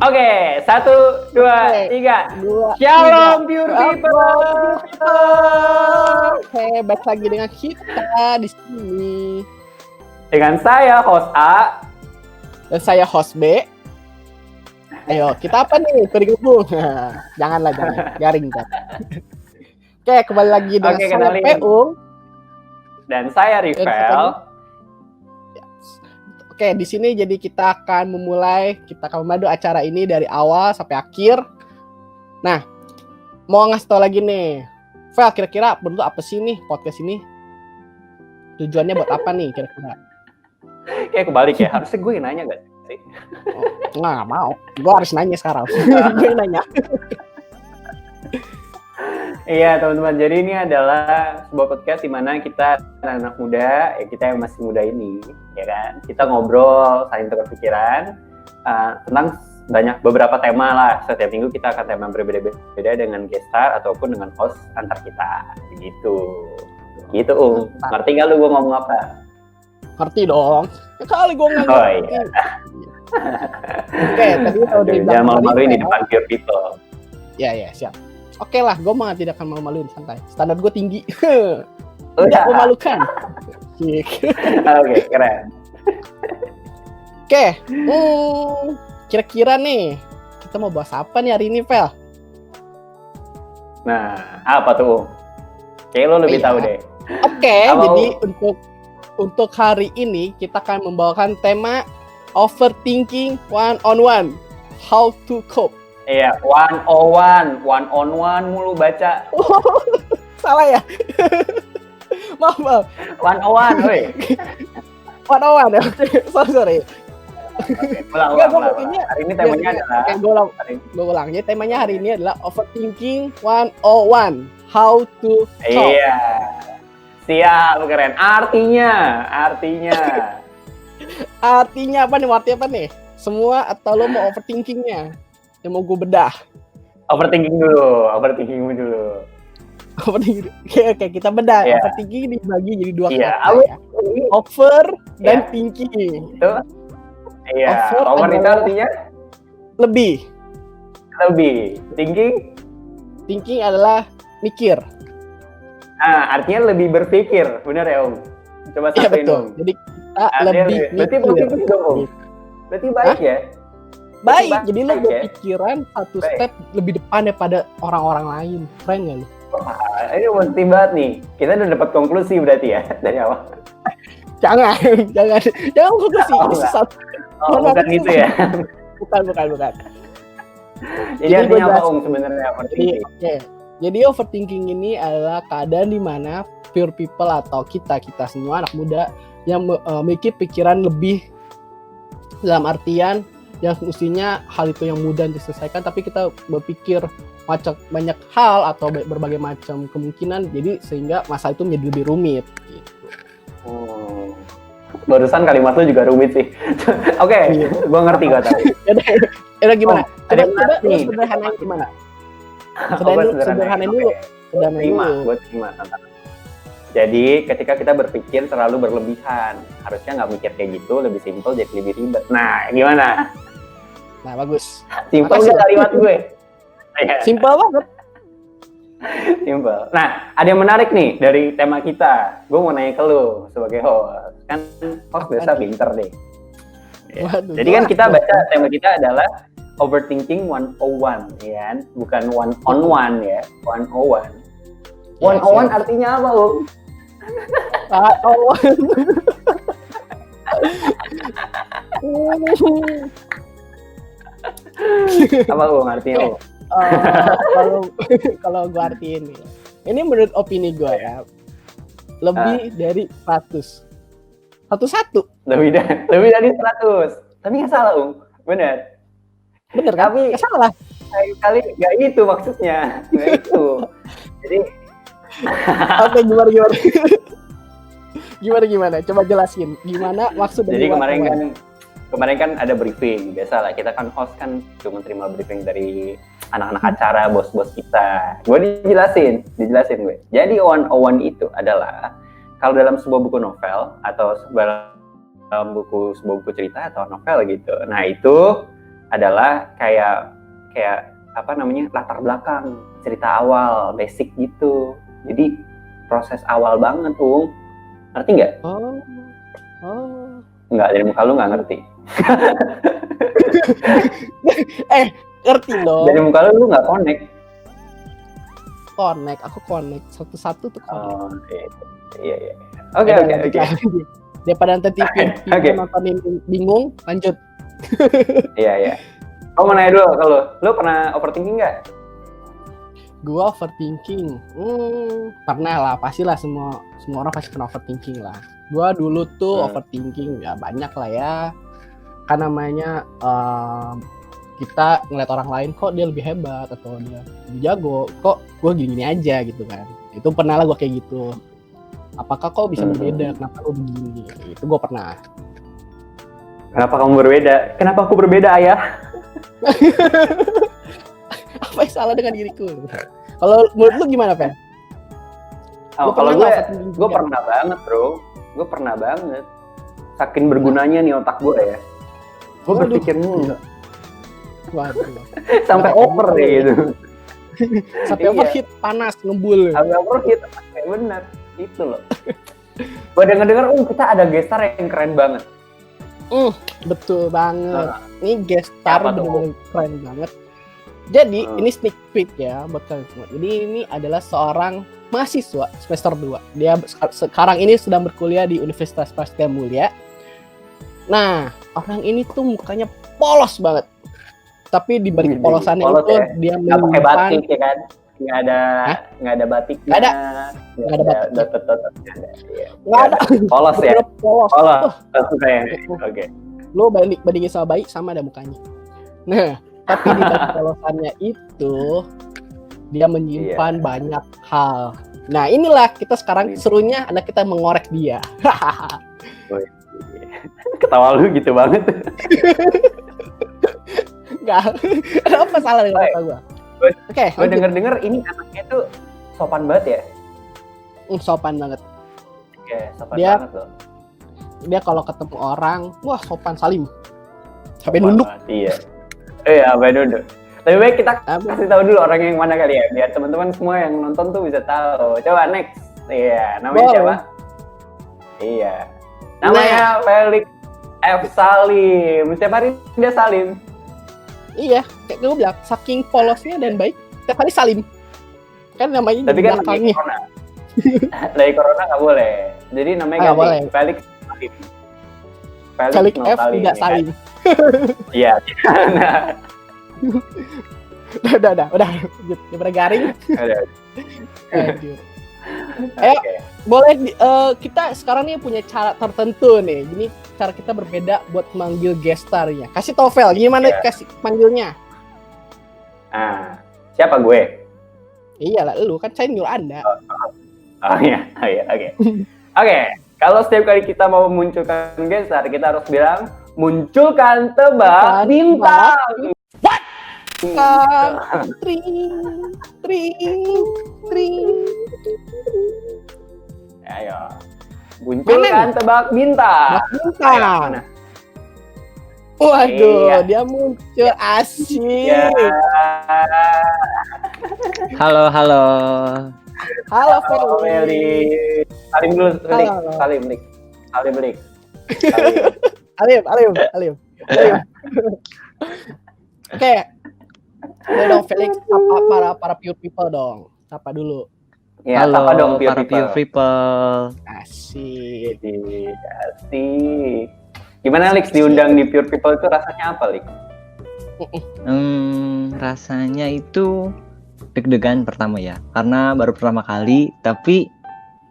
Oke, 1, 2, 3. Shalom pure people. Oke, balik lagi dengan kita di sini. Dengan saya host A Dan saya host B. Ayo, kita apa nih? Bergabung. Jangan garing kan. Oke, kembali lagi dengan saya kenalin. Peung. Dan saya Rivel. Oke, di sini jadi kita akan memadu acara ini dari awal sampai akhir. Nah, mau ngasih tau lagi nih, Vel, kira-kira bentuk apa sih nih podcast ini? Tujuannya buat apa nih kira-kira? Kayak kebalik ya, harusnya gue yang nanya gak sih? Nggak mau, gue harus nanya sekarang. Gue yang nanya. Iya teman-teman, jadi ini adalah sebuah podcast di mana kita anak-anak muda, ya kita yang masih muda ini, ya kan, kita ngobrol, saling tukar pikiran tentang beberapa tema lah. Setiap minggu kita akan tema berbeda-beda dengan guest star ataupun dengan host antar kita, begitu. Gitu, ngerti nggak lu gue ngomong apa? Ngerti dong. Kali gue nggak ngerti. Oh iya. Oke, tadi udah jangan malu-maluin di depan pure people. Ya, siap. Oke lah, gue mah tidak akan malu-maluin, santai. Standar gue tinggi. Tidak memalukan. Oke, keren. Oke, kira-kira nih, kita mau bahas apa nih hari ini, Vel? Nah, apa tuh? Kayak lo lebih tahu deh. Oke, jadi untuk hari ini kita akan membawakan tema overthinking one-on-one. How to cope. Iya, 101 mulu baca. Salah ya? Maaf. 101, woi. 101 ya? Sorry. Ulang. Hari ini temanya adalah... Gue ulang. Jadi temanya hari ini adalah overthinking 101. How to cope. Iya. Siap, keren. Artinya apa nih? Artinya apa nih? Semua atau lo mau overthinkingnya? Yang mau gue bedah. Overthinkingmu dulu. Oke, kita bedah. Yeah. Overthinking dibagi jadi dua kata ya. Over dan thinking. Itu. Iya. Over itu artinya lebih. Thinking adalah mikir. Artinya lebih berpikir, benar ya Om? Coba satuin Om. Jadi kita lebih mikir. Berarti baik ya? Baik, jadi lo berpikiran satu step lebih depan daripada orang-orang lain. Keren gak lo? Wah, ini positif banget nih. Kita udah dapat konklusi berarti ya dari awal. Jangan konklusi. Ini sesat. Bukan gitu ya? Bukan. Jadi artinya apa Om sebenarnya overthinking? Jadi overthinking ini adalah keadaan di mana pure people atau kita semua anak muda yang memiliki pikiran lebih, dalam artian yang mestinya hal itu yang mudah diselesaikan, tapi kita berpikir banyak hal atau berbagai macam kemungkinan, jadi sehingga masa itu menjadi lebih rumit. Gitu. Barusan kalimat lu juga rumit sih. Oke, gue ngerti kok tadi. Udah gimana? Coba sederhanain gimana? Sederhanain dulu. Gue terima tantangan. Jadi ketika kita berpikir terlalu berlebihan, harusnya nggak mikir kayak gitu, lebih simpel jadi lebih ribet. Nah, gimana? Nah, bagus. Simpel nggak kalimat gue? Simpel banget. Simpel. Nah, ada yang menarik nih dari tema kita. Gue mau nanya ke lu sebagai host. Kan host biasa pinter deh. Waduh, jadi kan kita baca tema kita adalah overthinking 101, ya kan? Bukan one on one ya, 101. 101 artinya apa, Om? Apa Om artinya? Kalau gue artiin nih, ini menurut opini gue ya, lebih dari 100. Lebih dari 100. Tapi nggak salah Om, bener kan? Tapi nggak salah. Kali nggak itu maksudnya, nggak itu. Jadi Oke, gimana? Coba jelasin. Gimana maksud dari? Jadi kemarin kan ada briefing. Biasa lah, kita kan host kan cuma terima briefing dari anak-anak acara, bos-bos kita. Gue dijelasin gue. Jadi 101 itu adalah kalau dalam sebuah buku novel atau dalam sebuah buku cerita atau novel gitu. Nah, itu adalah kayak apa namanya, latar belakang, cerita awal, basic gitu. Jadi proses awal banget tuh, ngerti nggak? Oh. Nggak, dari muka lu nggak ngerti. Ngerti dong. Dari muka lu nggak connect. Aku connect satu-satu tuh connect. Oh iya. Oke. Daripada nanti Oke. nontonin bingung, lanjut. Iya. Oh, mau nanya dulu, kalau lu pernah overthinking nggak? Gua overthinking, pernah lah, pastilah semua orang pasti pernah overthinking lah. Gua dulu tuh overthinking ya banyak lah ya, kan namanya kita ngeliat orang lain kok dia lebih hebat atau dia lebih jago, kok gua gini aja gitu kan. Itu pernah lah gua kayak gitu. Apakah kok bisa berbeda? Kenapa lu begini? Itu gua pernah. Kenapa kamu berbeda? Kenapa aku berbeda, ayah? Apa yang salah dengan diriku? Kalau menurut lu gimana, Pen? Kalau gue pernah banget, bro. Gue pernah banget. Saking bergunanya nih otak gue ya. Gue berpikir mulu. Waduh. Sampai over ya gitu. Sampai overheat, panas, ngebul. Sampai overheat, bener. Itu loh. Gue denger kita ada gestar yang keren banget. Betul banget. Ini gestar bener-bener keren banget. Jadi ini sneak peek ya buat kalian semua. Jadi ini adalah seorang mahasiswa semester 2. Dia sekarang ini sedang berkuliah di Universitas Prasetya Mulia. Nah, orang ini tuh mukanya polos banget. Tapi di balik polosannya polos itu ya? dia menyimpan. Nggak pakai batik ya kan? Nggak ada batiknya. Nggak ada batik. Nggak ada. Polos ya? Polos. Oke. Lo bandingin sama bayi sama ada mukanya. Nah, tapi di balik polosannya itu dia menyimpan banyak hal. Nah, inilah kita sekarang serunya ada kita mengorek dia. Ketawa lu gitu banget. Enggak. Apa salah dengan kata gua? Oke, gue denger ini anaknya tuh sopan banget ya. Sopan banget. Oke, sopan banget loh. Dia kalau ketemu orang, wah sopan salim. Sampai nunduk. Iya, sampai nunduk. Lebih baik kita kasih tahu dulu orang yang mana kali ya, biar teman-teman semua yang nonton tuh bisa tahu. Coba next. Iya, namanya siapa? Iya. Namanya Felix F. Salim. Setiap hari dia salim. Iya, kayak gue bilang, saking polosnya dan baik, setiap hari salim. Kan namanya tapi kan lagi corona. Lagi corona nggak boleh. Jadi namanya ganti Felix Salim. Felix F. tidak salim. Iya. Udah. Daripada garing. Udah. Ayo, boleh kita sekarang nih punya cara tertentu nih. Ini cara kita berbeda buat manggil gestarnya. Kasih tau Vel, gimana kasih panggilnya? Siapa gue? Iyalah, lu kan saya nyuruh Anda. Oh iya, oke. Oke, kalau setiap kali kita mau munculkan gestar, kita harus bilang munculkan tebak bintang. What? Tring. Ayo. Munculkan tebak bintang. Mana? Waduh, dia muncul asik. Ya. Halo. Halo Feli. Salim dulu, Salim. Alim. Oke. Udah dong Felix, apa para pure people dong. Sapa dulu. Ya, halo sapa dong para pure people. Asik. Gimana Lix diundang di Pure People itu rasanya apa, Lix? Rasanya itu deg-degan pertama ya, karena baru pertama kali, tapi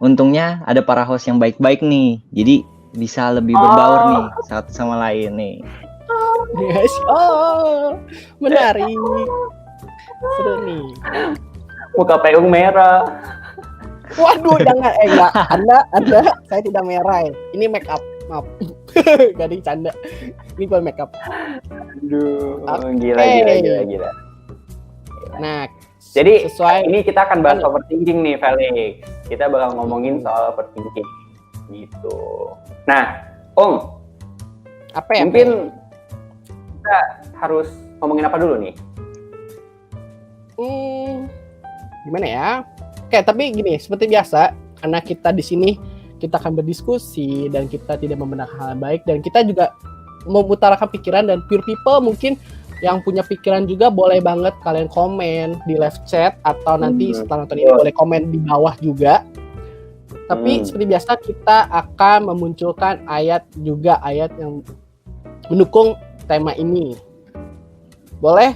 untungnya ada para host yang baik-baik nih, jadi bisa lebih berbaur nih satu sama lain nih. Yes. Menarik. Seru nih. Muka Peung merah. Waduh, jangan. Enggak. Anda, saya tidak merah. Ini make up. Maaf. Gak ada canda. Ini gue make up. Aduh, gila. Nah, jadi sesuai ini kita akan bahas overthinking nih, Felix. Kita bakal ngomongin soal overthinking gitu. Nah, Om, apa ya? Mungkin kita kita harus ngomongin apa dulu nih? Gimana ya? Oke, tapi gini, seperti biasa, karena kita di sini kita akan berdiskusi dan kita tidak membenarkan hal yang baik dan kita juga mengutarakan pikiran dan pure people mungkin yang punya pikiran juga boleh banget kalian komen di live chat atau nanti setelah nonton ini boleh komen di bawah juga. Tapi seperti biasa kita akan memunculkan ayat yang mendukung tema ini. Boleh?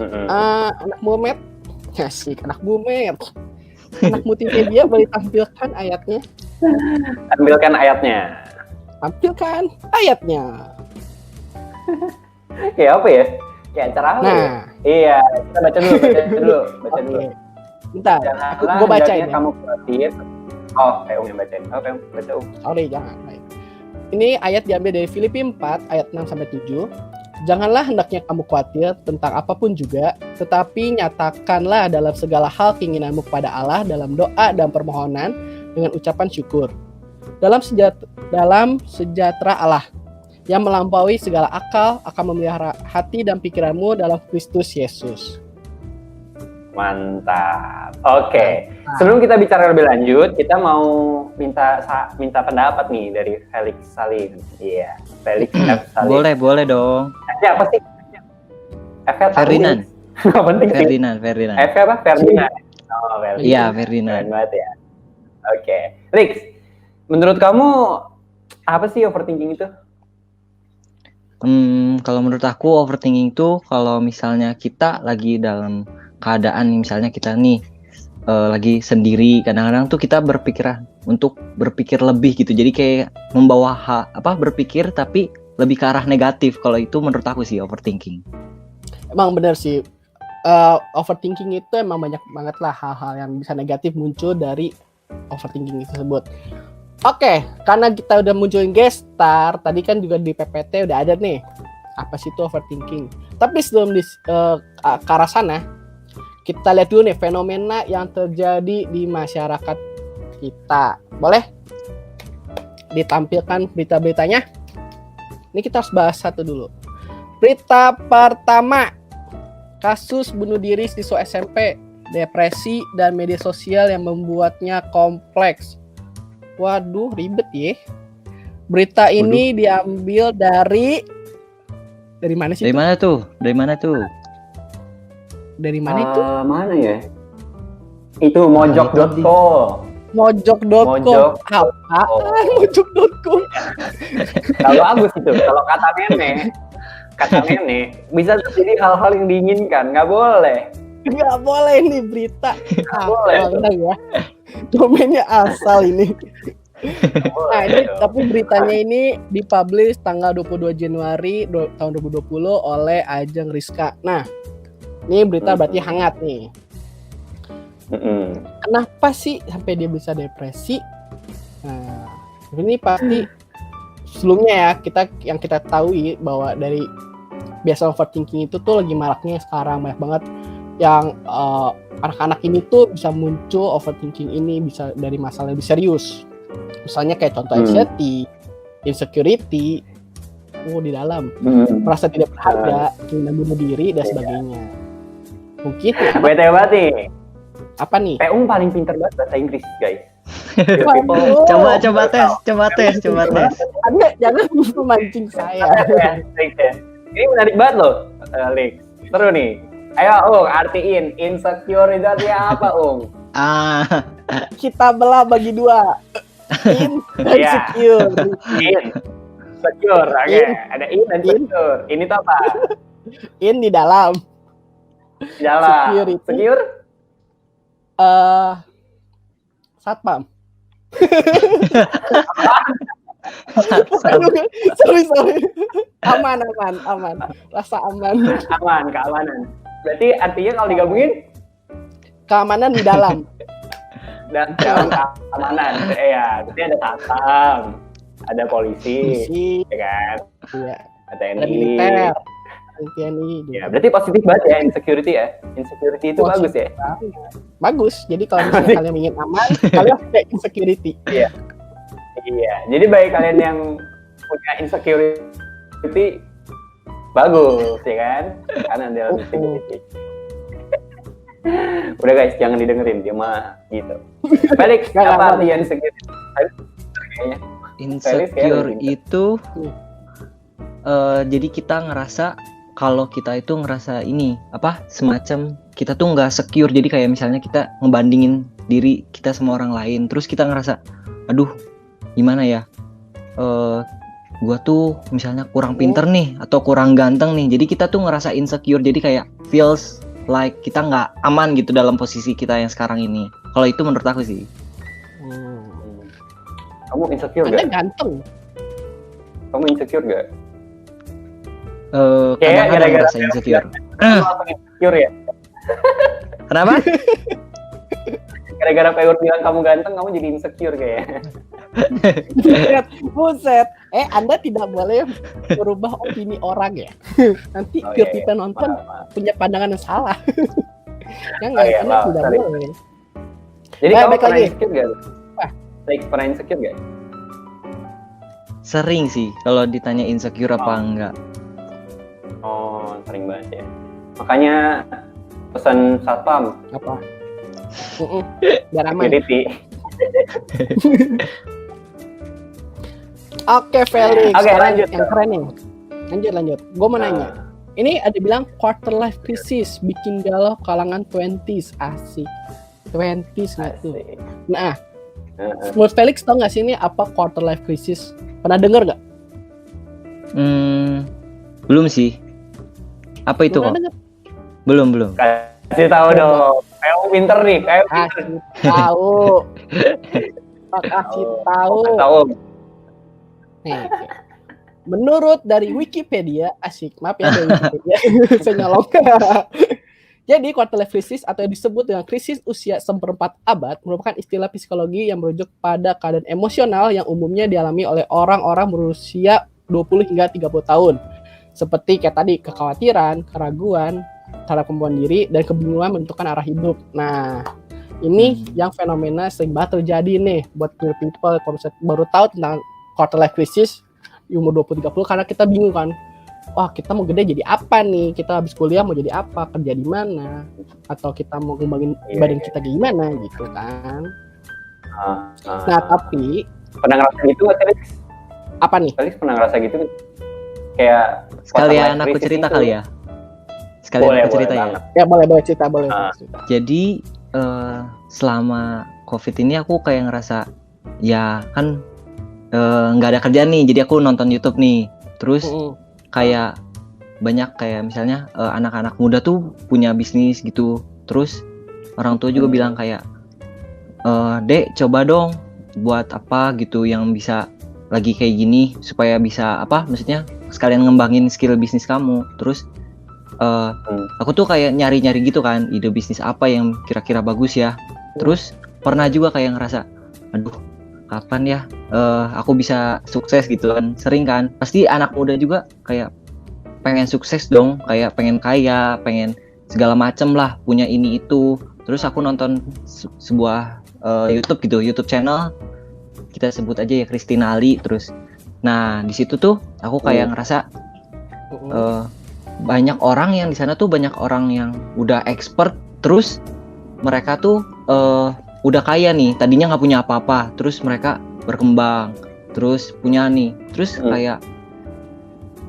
Anak Muhammad? Asik, anak Bumet. Anak multimedia boleh tampilkan ayatnya. Tampilkan ayatnya. Kayak apa ya? Kayak acara apa ya? Iya, kita baca dulu. Bentar, gue bacain ya. Kamu khawatir. Oh, kayak yang bacain. Oh, kayak baca. Sorry, jangan. Baik. Ini ayat diambil dari Filipi 4 ayat 6-7. Janganlah hendaknya kamu khawatir tentang apapun juga, tetapi nyatakanlah dalam segala hal keinginanmu kepada Allah dalam doa dan permohonan dengan ucapan syukur. Dalam sejahtera Allah yang melampaui segala akal akan memelihara hati dan pikiranmu dalam Kristus Yesus. Mantap. Oke. Sebelum kita bicara lebih lanjut, kita mau minta pendapat nih dari Felix Salim. Iya, Felix Salim. Boleh dong. Apa sih? Ferdinand. Penting sih. Ferdinand. Apa? Ferdinand. Oh, Ferdinand. Iya, Ferdinand. Keren banget ya. Oke. Lex, menurut kamu apa sih overthinking itu? Kalau menurut aku overthinking itu kalau misalnya kita lagi dalam keadaan misalnya kita nih lagi sendiri, kadang-kadang tuh kita berpikir lebih gitu. Jadi kayak membawa berpikir tapi lebih ke arah negatif. Kalau itu menurut aku sih overthinking. Emang benar sih. Overthinking itu emang banyak banget lah hal-hal yang bisa negatif muncul dari overthinking tersebut. Oke, karena kita udah munculin guest star, tadi kan juga di PPT udah ada nih apa sih itu overthinking. Tapi sebelum ke arah sana, kita lihat dulu nih fenomena yang terjadi di masyarakat kita. Boleh ditampilkan berita-beritanya? Ini kita harus bahas satu dulu. Berita pertama, kasus bunuh diri siswa SMP, depresi dan media sosial yang membuatnya kompleks. Waduh, ribet ya. Berita ini diambil dari mana sih? Dari mana tuh? Dari mana itu? Mana ya? Itu mojok.co. Mojok.com. Apaan mojok.com? Kalau bagus itu. Kalau kata nenek bisa terjadi hal-hal yang diinginkan. Nggak boleh nih berita. Nggak boleh ya. Domainnya asal ini. Nah ini tapi beritanya ini dipublish tanggal 22 Januari tahun 2020 oleh Ajeng Rizka. Nah ini berita berarti hangat nih. Kenapa sih sampai dia bisa depresi? Nah ini pasti sebelumnya ya kita tahu bahwa dari biasa overthinking itu tuh lagi maraknya sekarang, banyak banget yang anak-anak ini tuh bisa muncul overthinking ini bisa dari masalah lebih serius. Misalnya kayak contoh anxiety, insecurity, di dalam merasa tidak berharga, ingin bunuh diri dan sebagainya. Mungkin bete banget nih. Apa nih? Peung paling pintar banget bahasa Inggris, guys. Coba tes. Anda jangan memancing saya. Ini menarik banget loh, Lex. Seru nih. Ayo, artiin insecure itu artinya apa, Kita belah bagi dua. In dan secure. Secure, oke. Ada in dan secure. Ini tuh apa? In di dalam. Di dalam. Secure? Satpam. Sorry. Aman. Rasa aman. Keamanan. Berarti artinya kalau digabungin keamanan di dalam. Dan dalam keamanan. Ya, berarti ada satpam, ada polisi, ya kan? Iya. Ada militer. TNI. Ya, berarti positif banget ya insecurity ya. Insecurity itu bagus ya. Bagus. Jadi kalau misalnya kalian ingin aman, kalian pakai insecurity. Iya. Jadi bagi kalian yang punya insecurity, bagus ya kan, karena ada insecurity. Udah guys, jangan didengerin dia mah gitu. Felix, apa artian insecurity? Kayaknya Insecure itu jadi kita ngerasa kalau kita itu ngerasa ini apa semacam kita tuh nggak secure, jadi kayak misalnya kita ngebandingin diri kita sama orang lain, terus kita ngerasa aduh gimana ya, gua tuh misalnya kurang pinter nih atau kurang ganteng nih, jadi kita tuh ngerasa insecure, jadi kayak feels like kita nggak aman gitu dalam posisi kita yang sekarang ini. Kalau itu menurut aku sih. Kamu insecure Anda gak? ganteng. Kamu insecure gak? Kadang-kadang gara-gara ngerasa insecure. Kamu apa insecure ya? Kenapa? Gara-gara Peur bilang kamu ganteng, kamu jadi insecure kayaknya. Buset. Anda tidak boleh merubah opini orang ya. Nanti Oh, biar iya, kita iya. nonton Maaf. punya pandangan yang salah. Yang Oh, iya, Anda maaf, tidak sorry. boleh. Jadi Baik, kamu baik pernah lagi. insecure gak? Wah. Pernah insecure gak? Sering sih kalau ditanya insecure apa enggak. Oh, sering banget ya. Makanya pesan satpam, Apa? Biar aman. security. Oke, Felix. Oke, Sekarang lanjut. yang keren nih. Lanjut. Gue mau nanya. Ini ada bilang quarter life crisis bikin galau kalangan 20s. Asik. 20s nggak tuh? Asik. Nah, menurut Felix tau nggak sih ini apa quarter life crisis? Pernah denger nggak? Belum sih. Apa itu Pernah kok? denger? Belum. Kasih tahu dong. Kamu pinter nih, kamu pinter. Kasih tahu. Kasih tahu. Tahu. Nih, menurut dari Wikipedia, asik, maaf ya dari Wikipedia, saya nyolong. Jadi quarter life crisis atau yang disebut dengan krisis usia seperempat abad merupakan istilah psikologi yang merujuk pada keadaan emosional yang umumnya dialami oleh orang-orang berusia 20 hingga 30 tahun. Seperti kayak tadi, kekhawatiran, keraguan terhadap kemampuan diri, dan kebingungan menentukan arah hidup. Nah, ini yang fenomena sering banget terjadi nih buat people kalau misalnya baru tahu tentang quarter life crisis di umur 20-30 karena kita bingung kan. Wah, kita mau gede jadi apa nih? Kita habis kuliah mau jadi apa? Kerja di mana? Atau kita mau ngembangin badan kita gimana gitu kan. Nah, tapi pernah ngerasa gitu nggak, Felix? apa nih? Felix pernah ngerasa gitu? Kayak Sekalian aku cerita kali ya. Sekalian Boleh, aku cerita boleh ya. banget. Ya boleh cerita, boleh cerita. Jadi selama COVID ini aku kayak ngerasa ya kan nggak ada kerjaan nih, jadi aku nonton YouTube nih. Terus kayak banyak kayak misalnya anak-anak muda tuh punya bisnis gitu. Terus orang tua juga bilang kayak Dek coba dong buat apa gitu yang bisa lagi kayak gini supaya bisa apa, maksudnya sekalian ngembangin skill bisnis kamu. Terus aku tuh kayak nyari-nyari gitu kan ide bisnis apa yang kira-kira bagus ya. Terus pernah juga kayak ngerasa aduh kapan ya aku bisa sukses gitu kan. Sering kan pasti anak muda juga kayak pengen sukses dong, kayak pengen kaya, pengen segala macem lah, punya ini itu. Terus aku nonton sebuah YouTube gitu, YouTube channel kita sebut aja ya Christina Ali. Terus nah di situ tuh aku kayak ngerasa banyak orang yang di sana tuh banyak orang yang udah expert, terus mereka tuh udah kaya nih, tadinya nggak punya apa-apa, terus mereka berkembang, terus punya nih, terus kayak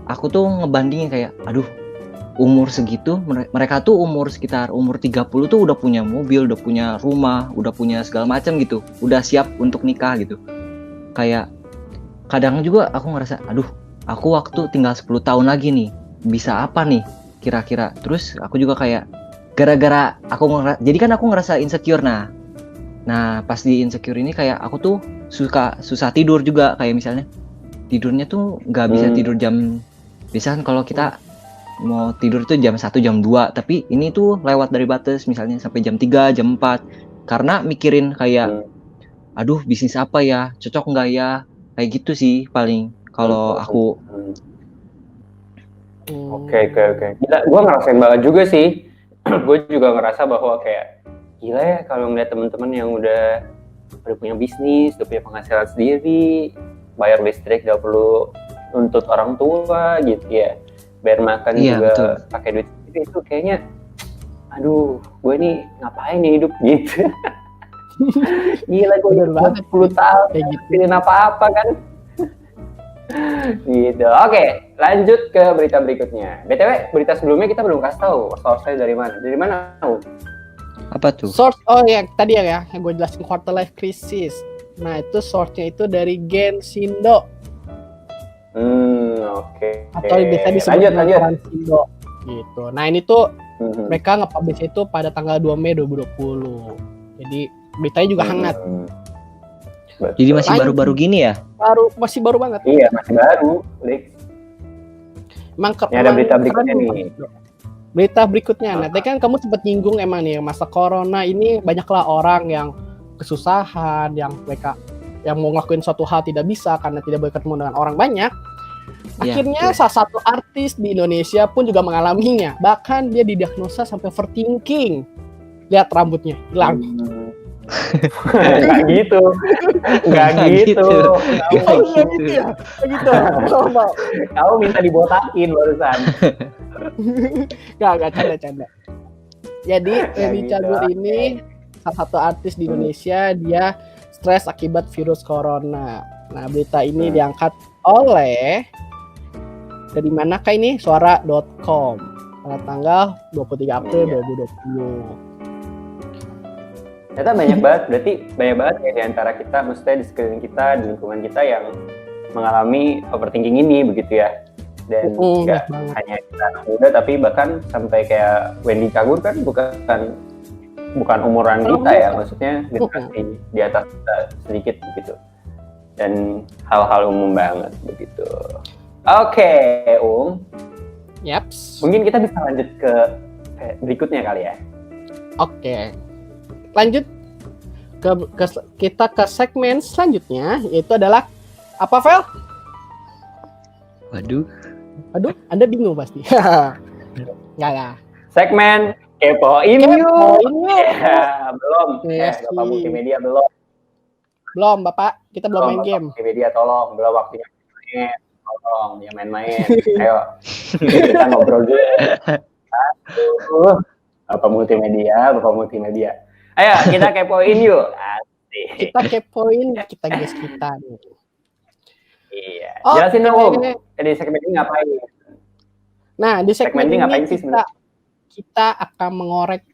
aku tuh ngebandingin kayak, aduh, umur segitu, mereka tuh umur sekitar umur 30 tuh udah punya mobil, udah punya rumah, udah punya segala macam gitu, udah siap untuk nikah gitu. Kayak kadang juga aku ngerasa, aduh, aku waktu tinggal 10 tahun lagi nih, bisa apa nih kira-kira. Terus aku juga kayak gara-gara aku jadi kan aku ngerasa insecure. Nah pas di insecure ini kayak aku tuh susah tidur juga, kayak misalnya tidurnya tuh nggak bisa tidur jam, biasanya kan kalau kita mau tidur itu jam 1 jam 2, tapi ini tuh lewat dari batas misalnya sampai jam 3 jam 4 karena mikirin kayak aduh bisnis apa ya, cocok nggak ya, kayak gitu sih paling kalau aku. Oke. Gila, gue ngerasain banget juga sih. Gue juga ngerasa bahwa kayak gila ya kalau ngeliat teman-teman yang udah punya bisnis, udah punya penghasilan sendiri, bayar listrik gak perlu nuntut orang tua gitu ya. bayar makan Iya, juga betul. pakai duit itu kayaknya aduh gue ini ngapain nih hidup gitu. Gila gue Bener banget 10 tahun kayak gitu. pilih apa-apa kan. Gitu. Oke, lanjut ke berita berikutnya. BTW, berita sebelumnya kita belum kasih tahu source-nya dari mana. Dari mana? Apa tuh? Source ya tadi ya yang gue jelasin quarter life crisis. Nah itu source-nya itu dari Genshindo Oke. atau biasa disebut lanjut. Genshindo gitu. Nah ini tuh Mhm. mereka nge-publish itu pada tanggal 2 Mei 2020. Jadi beritanya juga hangat. Betul. Jadi masih Lanjut. baru-baru gini ya? Masih baru banget. Iya, masih baru. Lex. Emang Ini ada berita berikutnya nih. Berita berikutnya. Nah, tadi kan kamu sempat nyinggung emang nih masa corona ini banyaklah orang yang kesusahan, yang mereka yang mau ngelakuin suatu hal tidak bisa karena tidak boleh ketemu dengan orang banyak. Iya, Akhirnya betul. salah satu artis di Indonesia pun juga mengalaminya. Bahkan dia didiagnosa sampai overthinking. Lihat rambutnya hilang. Nggak gitu. Nggak Nggak gitu. gitu. Oh, iya gitu ya. Kayak gitu. Oh, Kamu minta dibotakin barusan. Gak canda. Jadi Feby gitu. Cagur ini salah satu artis di Indonesia, dia stres akibat virus corona. Nah berita ini diangkat oleh dari manakah ini? Suara.com pada tanggal 23 April 2020. Ternyata banyak banget, berarti banyak banget ya di antara kita, maksudnya di sekeliling kita, di lingkungan kita yang mengalami overthinking ini begitu ya. Dan nggak banget. hanya kita anak muda, tapi bahkan sampai kayak Wendy Cagur kan bukan umuran kita ya, maksudnya generasi di atas kita sedikit begitu. Dan hal-hal umum banget begitu. Oke, Yaps. mungkin kita bisa lanjut ke berikutnya kali ya. Oke. Lanjut kita ke segmen selanjutnya, yaitu adalah apa, Vel? Waduh. Aduh, Anda bingung pasti. Enggak lah. Segmen Kepoin yuk. Ya, belum. Yes, Bapak Multimedia belum. Belum, Bapak. Kita belum main Bapak game. Multimedia tolong, belum waktunya main. Tolong, ya main-main. Ayo, kita ngobrol dulu. Bapak Multimedia. Ayo, kita kepoin yuk. Asik. Kita kepoin kita guys kita nih. Iya. Oh, Jelasin dong, Om. ini. Di segmen ini ngapain? Nah, di segmen ini ngapain sih sebenarnya? kita akan mengorek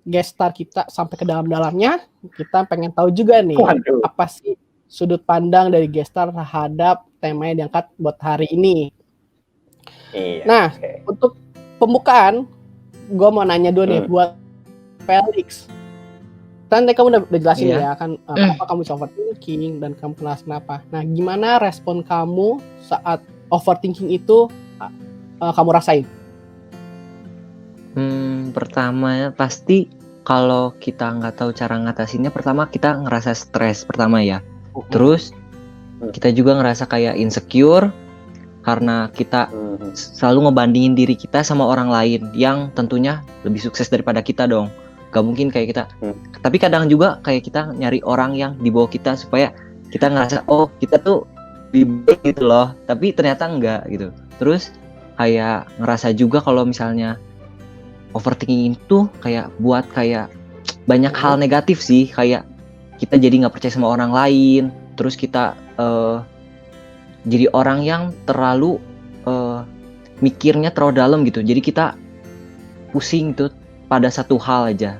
guest star kita sampai ke dalam-dalamnya. Kita pengen tahu juga nih, Waduh. apa sih sudut pandang dari guest star terhadap tema yang diangkat buat hari ini. Iya. Nah, Okay. Untuk pembukaan, gue mau nanya dulu nih buat Felix. Kan kamu udah jelasin ya kan kenapa kamu bisa overthinking dan kamu kenapa. Nah, gimana respon kamu saat overthinking itu kamu rasain? Pertama pasti kalau kita nggak tahu cara ngatasinnya, pertama kita ngerasa stres pertama ya. Terus kita juga ngerasa kayak insecure karena kita selalu ngebandingin diri kita sama orang lain yang tentunya lebih sukses daripada kita dong. Gak mungkin kayak kita. Tapi kadang juga kayak kita nyari orang yang di bawah kita supaya kita ngerasa oh kita tuh lebih baik gitu loh. Tapi ternyata enggak gitu. Terus kayak ngerasa juga kalau misalnya overthinking itu kayak buat kayak banyak hal negatif sih. Kayak kita jadi nggak percaya sama orang lain. Terus kita jadi orang yang terlalu mikirnya terlalu dalam gitu. Jadi kita pusing tuh pada satu hal aja.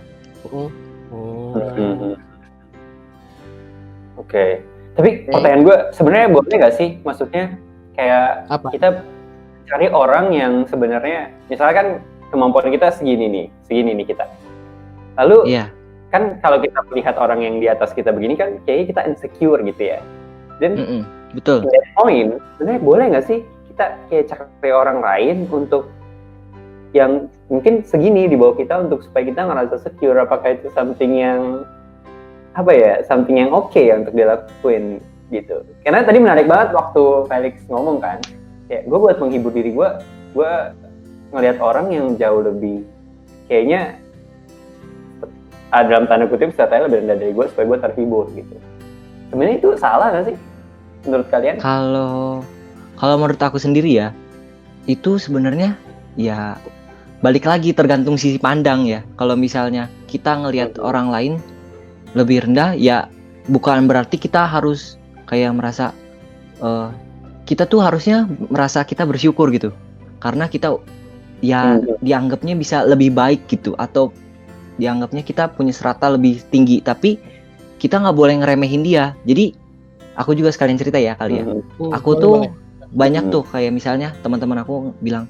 Oke. Tapi pertanyaan gue sebenarnya boleh nggak sih? Maksudnya kayak kita cari orang yang sebenarnya misalnya kan kemampuan kita segini nih kita. Lalu kan kalau kita melihat orang yang di atas kita begini kan kayaknya kita insecure gitu ya. Dan betul. Point sebenarnya boleh nggak sih kita kayak cari orang lain untuk yang mungkin segini di bawah kita untuk supaya kita ngerasa secure? Apakah itu something yang something yang oke ya untuk dilakuin gitu? Karena tadi menarik banget waktu Felix ngomong kan, kayak gue buat menghibur diri gue ngelihat orang yang jauh lebih kayaknya dalam tanda kutip katanya lebih rendah dari gue supaya gue terhibur gitu. Sebenarnya itu salah nggak sih menurut kalian? Kalau menurut aku sendiri ya, Itu sebenarnya ya balik lagi tergantung sisi pandang ya. Kalau misalnya kita ngelihat orang lain lebih rendah, ya bukan berarti kita harus kayak merasa kita tuh harusnya merasa kita bersyukur gitu. Karena kita ya dianggapnya bisa lebih baik gitu, atau dianggapnya kita punya strata lebih tinggi, tapi kita nggak boleh ngeremehin dia. Jadi aku juga sekalian cerita ya kali ya. Aku tuh banyak tuh kayak misalnya teman-teman aku bilang,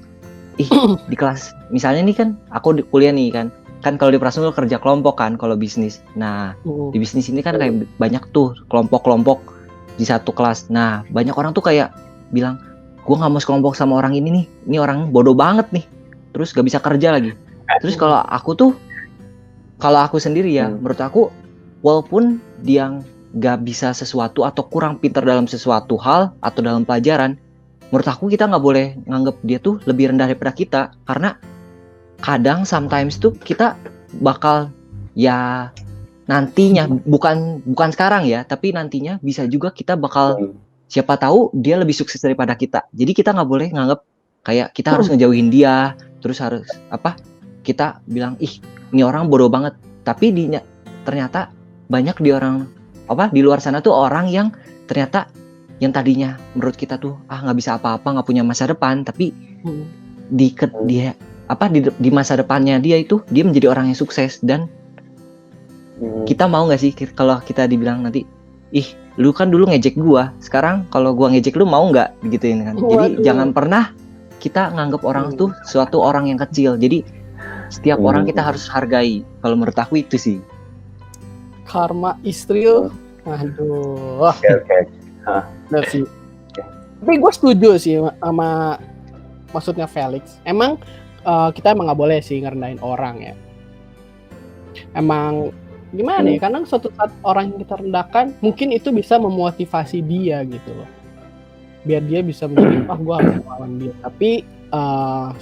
ih di kelas misalnya nih kan aku di kuliah nih kan kalau di Prasmul kerja kelompok kan kalau bisnis. Nah di bisnis ini kan kayak banyak tuh kelompok-kelompok di satu kelas. Nah banyak orang tuh kayak bilang, gue nggak mau sekelompok sama orang ini nih, ini orang bodoh banget nih, terus gak bisa kerja lagi. Terus kalau aku sendiri ya, menurut aku walaupun dia gak bisa sesuatu atau kurang pintar dalam sesuatu hal atau dalam pelajaran, menurut aku kita nggak boleh nganggap dia tuh lebih rendah daripada kita, karena kadang sometimes tuh kita bakal ya nantinya bukan sekarang ya, tapi nantinya bisa juga kita bakal siapa tahu dia lebih sukses daripada kita. Jadi kita nggak boleh nganggap kayak kita harus ngejauhin dia, terus harus kita bilang ih ini orang bodoh banget. Tapi ternyata banyak di luar sana tuh orang yang ternyata yang tadinya menurut kita tuh nggak bisa apa-apa, nggak punya masa depan, tapi di masa depannya dia menjadi orang yang sukses. Dan kita mau nggak sih kalau kita dibilang nanti, ih lu kan dulu ngejek gua, sekarang kalau gua ngejek lu mau nggak gituin kan? Jadi jangan pernah kita nganggap orang tuh suatu orang yang kecil. Jadi setiap orang kita harus hargai. Kalau menurut aku itu sih. Karma Israel, aduh. Oke. Benar sih. Tapi gue setuju sih sama maksudnya Felix. Emang kita emang nggak boleh sih ngerendahin orang ya. Emang gimana ya? Karena suatu saat orang yang kita rendahkan, mungkin itu bisa memotivasi dia gitu loh. Biar dia bisa menjadi, gue harus melawan dia. Tapi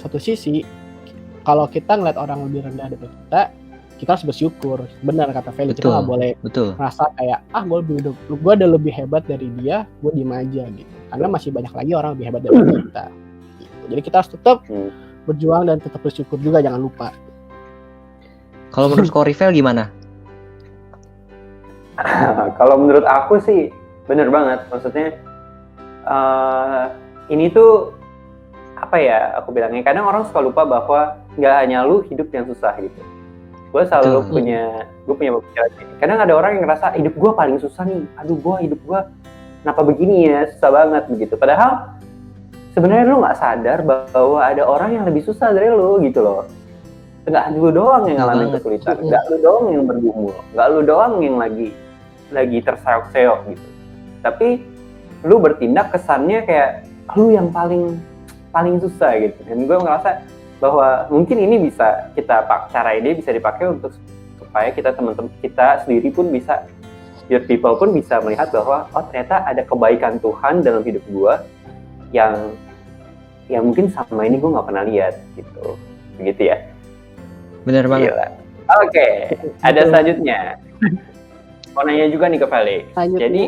satu sisi, kalau kita ngeliat orang lebih rendah dari kita harus bersyukur. Benar kata Felix, kita nggak boleh merasa kayak gue udah lebih hebat dari dia, gue diem aja gitu. Karena masih banyak lagi orang lebih hebat dari kita. Gitu. Jadi kita harus tetap berjuang dan tetap bersyukur juga, jangan lupa. Kalau menurut Korifel gimana? Kalau menurut aku sih bener banget. Maksudnya ini tuh apa ya aku bilangnya, kadang orang suka lupa bahwa nggak hanya lu hidup yang susah gitu. Gue selalu punya pemikiran ini. Kadang ada orang yang ngerasa hidup gue paling susah nih, hidup gue kenapa begini ya, susah banget begitu. Padahal sebenarnya lu nggak sadar bahwa ada orang yang lebih susah dari lu gitu loh. Nggak lu doang yang ngalamin kesulitan, nggak lu doang yang bergumul, nggak lu doang yang lagi terseok-seok gitu. Tapi lu bertindak kesannya kayak lu yang paling susah gitu. Dan gue ngerasa bahwa mungkin ini bisa cara ini bisa dipakai untuk supaya teman-teman kita sendiri pun bisa, your people pun bisa melihat bahwa ternyata ada kebaikan Tuhan dalam hidup gue yang mungkin sama ini gue nggak pernah lihat gitu. Begitu ya. Benar banget. Oke, ada selanjutnya. Mau nanya juga nih ke Felix. Jadi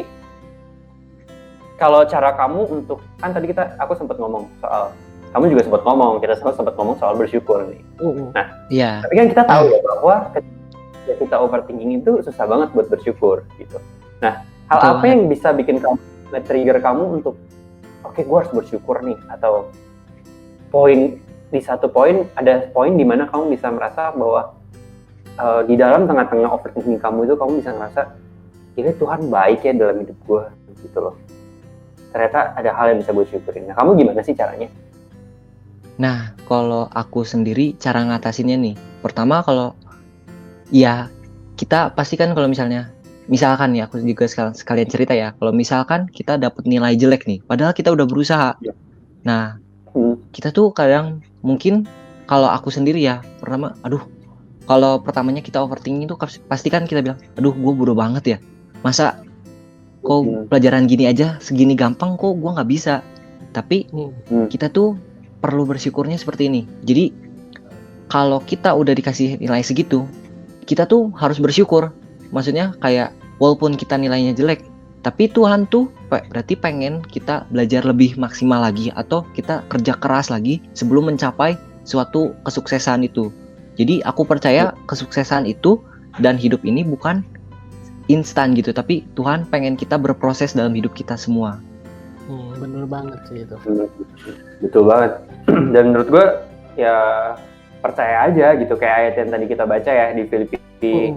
kalau cara kamu untuk, kan tadi aku sempat ngomong soal, kamu juga kita sempat ngomong soal bersyukur nih. Nah, tapi kan kita tahu ya bahwa ketika kita overthinking itu susah banget buat bersyukur gitu. Nah, hal apa yang bisa bikin kamu, trigger kamu untuk, oke, gue harus bersyukur nih, atau ada poin di mana kamu bisa merasa bahwa di dalam tengah-tengah overthinking kamu itu kamu bisa ngerasa, ini Tuhan baik ya dalam hidup gue gitu loh. Ternyata ada hal yang bisa gue syukurin. Nah, kamu gimana sih caranya? Nah, kalau aku sendiri cara ngatasinnya nih, pertama kalau ya kita pastikan kalau misalkan nih aku juga sekalian cerita ya, kalau misalkan kita dapat nilai jelek nih, padahal kita udah berusaha. Nah, kita tuh kadang mungkin kalau aku sendiri ya, kalau pertamanya kita overthinking itu pastikan kita bilang, aduh gue bodoh banget ya, masa kok pelajaran gini aja segini gampang kok gue nggak bisa. Tapi kita tuh perlu bersyukurnya seperti ini. Jadi kalau kita udah dikasih nilai segitu, kita tuh harus bersyukur. Maksudnya kayak walaupun kita nilainya jelek, Tapi Tuhan tuh berarti pengen kita belajar lebih maksimal lagi atau kita kerja keras lagi sebelum mencapai suatu kesuksesan itu. Jadi aku percaya kesuksesan itu dan hidup ini bukan instan gitu, tapi Tuhan pengen kita berproses dalam hidup kita semua. Bener banget sih itu. Betul banget. Dan menurut gue ya percaya aja gitu, kayak ayat yang tadi kita baca ya di Filipi.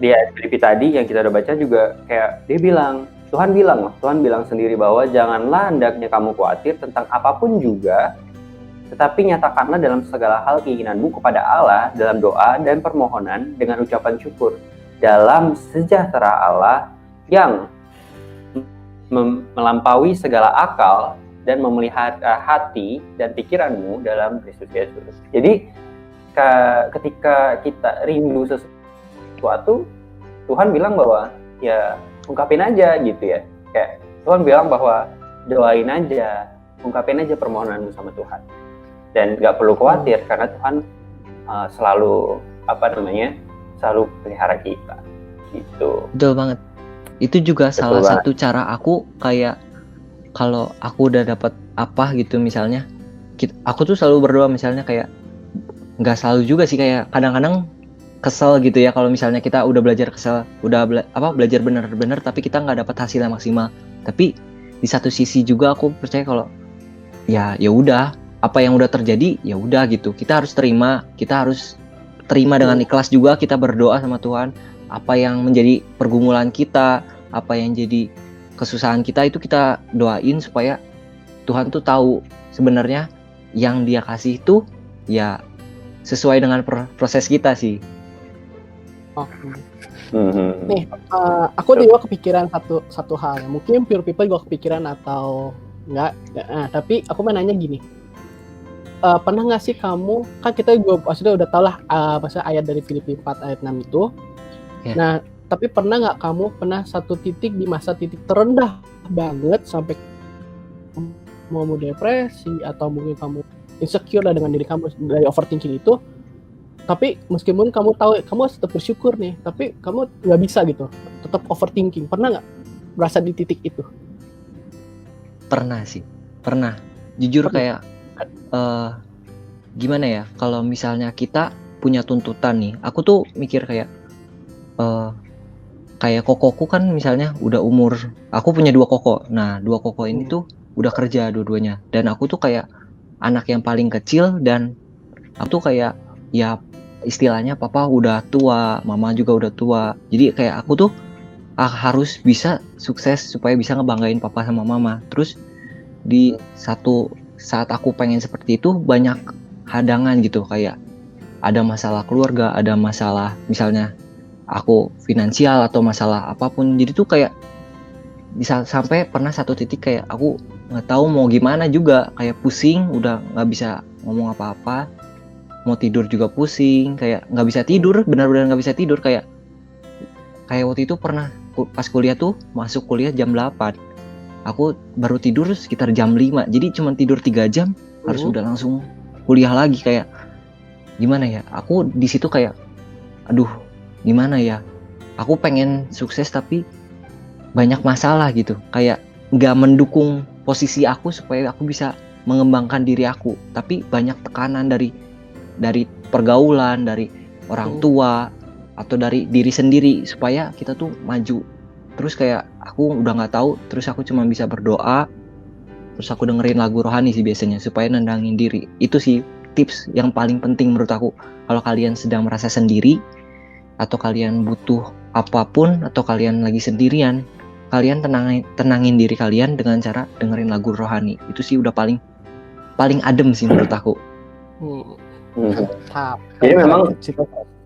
Di ayat Filipi tadi yang kita udah baca juga kayak dia bilang, Tuhan bilang sendiri bahwa janganlah hendaknya kamu khawatir tentang apapun juga, tetapi nyatakanlah dalam segala hal keinginanmu kepada Allah dalam doa dan permohonan dengan ucapan syukur, dalam sejahtera Allah yang melampaui segala akal dan memelihara hati dan pikiranmu dalam Kristus Yesus. Jadi ketika kita rindu sesuatu, Tuhan bilang bahwa ya ungkapin aja gitu ya. Kayak Tuhan bilang bahwa doain aja, ungkapin aja permohonanmu sama Tuhan. Dan gak perlu khawatir karena Tuhan selalu selalu pelihara kita gitu. Betul banget. Itu juga salah satu cara aku kayak kalau aku udah dapat apa gitu misalnya, aku tuh selalu berdoa misalnya kayak nggak selalu juga sih, kayak kadang-kadang kesel gitu ya kalau misalnya kita udah belajar kesel, udah belajar bener-bener tapi kita nggak dapat hasil yang maksimal. Tapi di satu sisi juga aku percaya kalau ya udah apa yang udah terjadi ya udah gitu, kita harus terima dengan ikhlas juga, kita berdoa sama Tuhan. Apa yang menjadi pergumulan kita, apa yang jadi kesusahan kita itu kita doain supaya Tuhan tuh tahu sebenarnya yang Dia kasih itu ya sesuai dengan proses kita sih. Nih, aku juga kepikiran satu hal. Mungkin pure people juga kepikiran atau enggak. Nah, tapi aku mau nanya gini. Pernah nggak sih kamu, kan kita juga maksudnya udah tau lah maksudnya ayat dari Filipi 4 ayat 6 itu. Yeah. Nah, tapi pernah nggak kamu satu titik di masa titik terendah banget sampai mau depresi atau mungkin kamu insecure lah dengan diri kamu dari overthinking itu, tapi meskipun kamu tahu kamu harus tetap bersyukur nih, tapi kamu nggak bisa gitu, tetap overthinking. Pernah nggak merasa di titik itu? Pernah sih, pernah. Jujur kayak gimana ya, kalau misalnya kita punya tuntutan nih, aku tuh mikir kayak kayak kokoku kan misalnya udah umur, aku punya 2 koko. Nah 2 koko ini tuh udah kerja dua-duanya, dan aku tuh kayak anak yang paling kecil, dan aku tuh kayak ya istilahnya papa udah tua, mama juga udah tua. Jadi kayak aku tuh harus bisa sukses supaya bisa ngebanggain papa sama mama. Terus di satu saat aku pengen seperti itu banyak hadangan gitu, kayak ada masalah keluarga, ada masalah misalnya aku finansial atau masalah apapun. Jadi tuh kayak bisa sampai pernah satu titik kayak aku nggak tahu mau gimana juga, kayak pusing, udah nggak bisa ngomong apa-apa, mau tidur juga pusing, kayak nggak bisa tidur, benar-benar nggak bisa tidur. Kayak waktu itu pernah pas kuliah tuh, masuk kuliah jam 8, aku baru tidur sekitar jam 5, jadi cuma tidur 3 jam harus udah langsung kuliah lagi. Kayak gimana ya, aku di situ kayak aduh gimana ya, aku pengen sukses tapi banyak masalah gitu, kayak nggak mendukung posisi aku supaya aku bisa mengembangkan diri aku, tapi banyak tekanan dari pergaulan, dari orang tua atau dari diri sendiri supaya kita tuh maju. Terus kayak aku udah nggak tahu, terus aku cuma bisa berdoa, terus aku dengerin lagu rohani sih biasanya supaya nendangin diri. Itu sih tips yang paling penting menurut aku. Kalau kalian sedang merasa sendiri atau kalian butuh apapun atau kalian lagi sendirian, kalian tenangin diri kalian dengan cara dengerin lagu rohani. Itu sih udah paling adem sih menurut aku. Jadi memang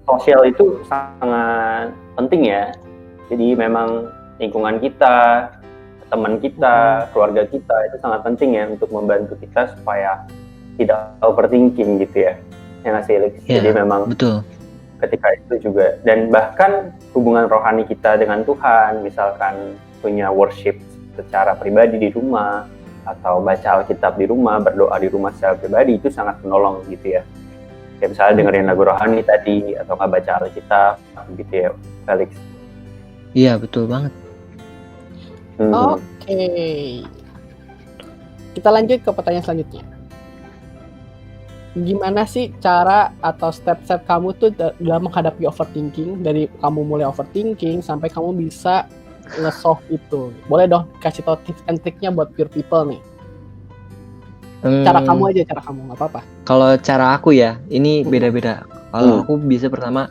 sosial itu sangat penting ya. Jadi memang lingkungan kita, teman kita, keluarga kita itu sangat penting ya untuk membantu kita supaya tidak overthinking gitu ya. Yang ngasih Alex. Jadi memang betul. Ketika itu juga, dan bahkan hubungan rohani kita dengan Tuhan, misalkan punya worship secara pribadi di rumah atau baca Alkitab di rumah, berdoa di rumah secara pribadi, itu sangat menolong gitu ya. Kayak misalnya dengerin lagu rohani tadi atau nggak baca Alkitab gitu ya, Felix. Iya betul banget. Oke. Kita lanjut ke pertanyaan selanjutnya. Gimana sih cara atau step-step kamu tuh dalam menghadapi overthinking, dari kamu mulai overthinking sampai kamu bisa nge-solve itu? Boleh dong kasih tau tips and triknya buat pure people nih. Cara kamu aja, cara kamu, nggak apa-apa. Kalau cara aku ya, ini beda-beda. Kalau aku bisa pertama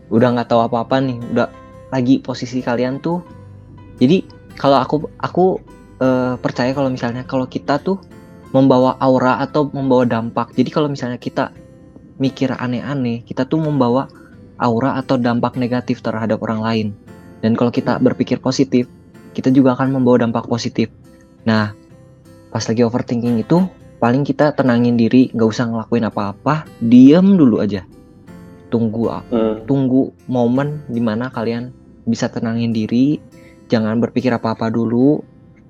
udah nggak tahu apa-apa nih, udah lagi posisi kalian tuh. Jadi kalau aku percaya kalau misalnya kalau kita tuh membawa aura atau membawa dampak. Jadi kalau misalnya kita mikir aneh-aneh, kita tuh membawa aura atau dampak negatif terhadap orang lain. Dan kalau kita berpikir positif, kita juga akan membawa dampak positif. Nah, pas lagi overthinking itu, paling kita tenangin diri, nggak usah ngelakuin apa-apa, diem dulu aja. Tunggu momen dimana kalian bisa tenangin diri, jangan berpikir apa-apa dulu.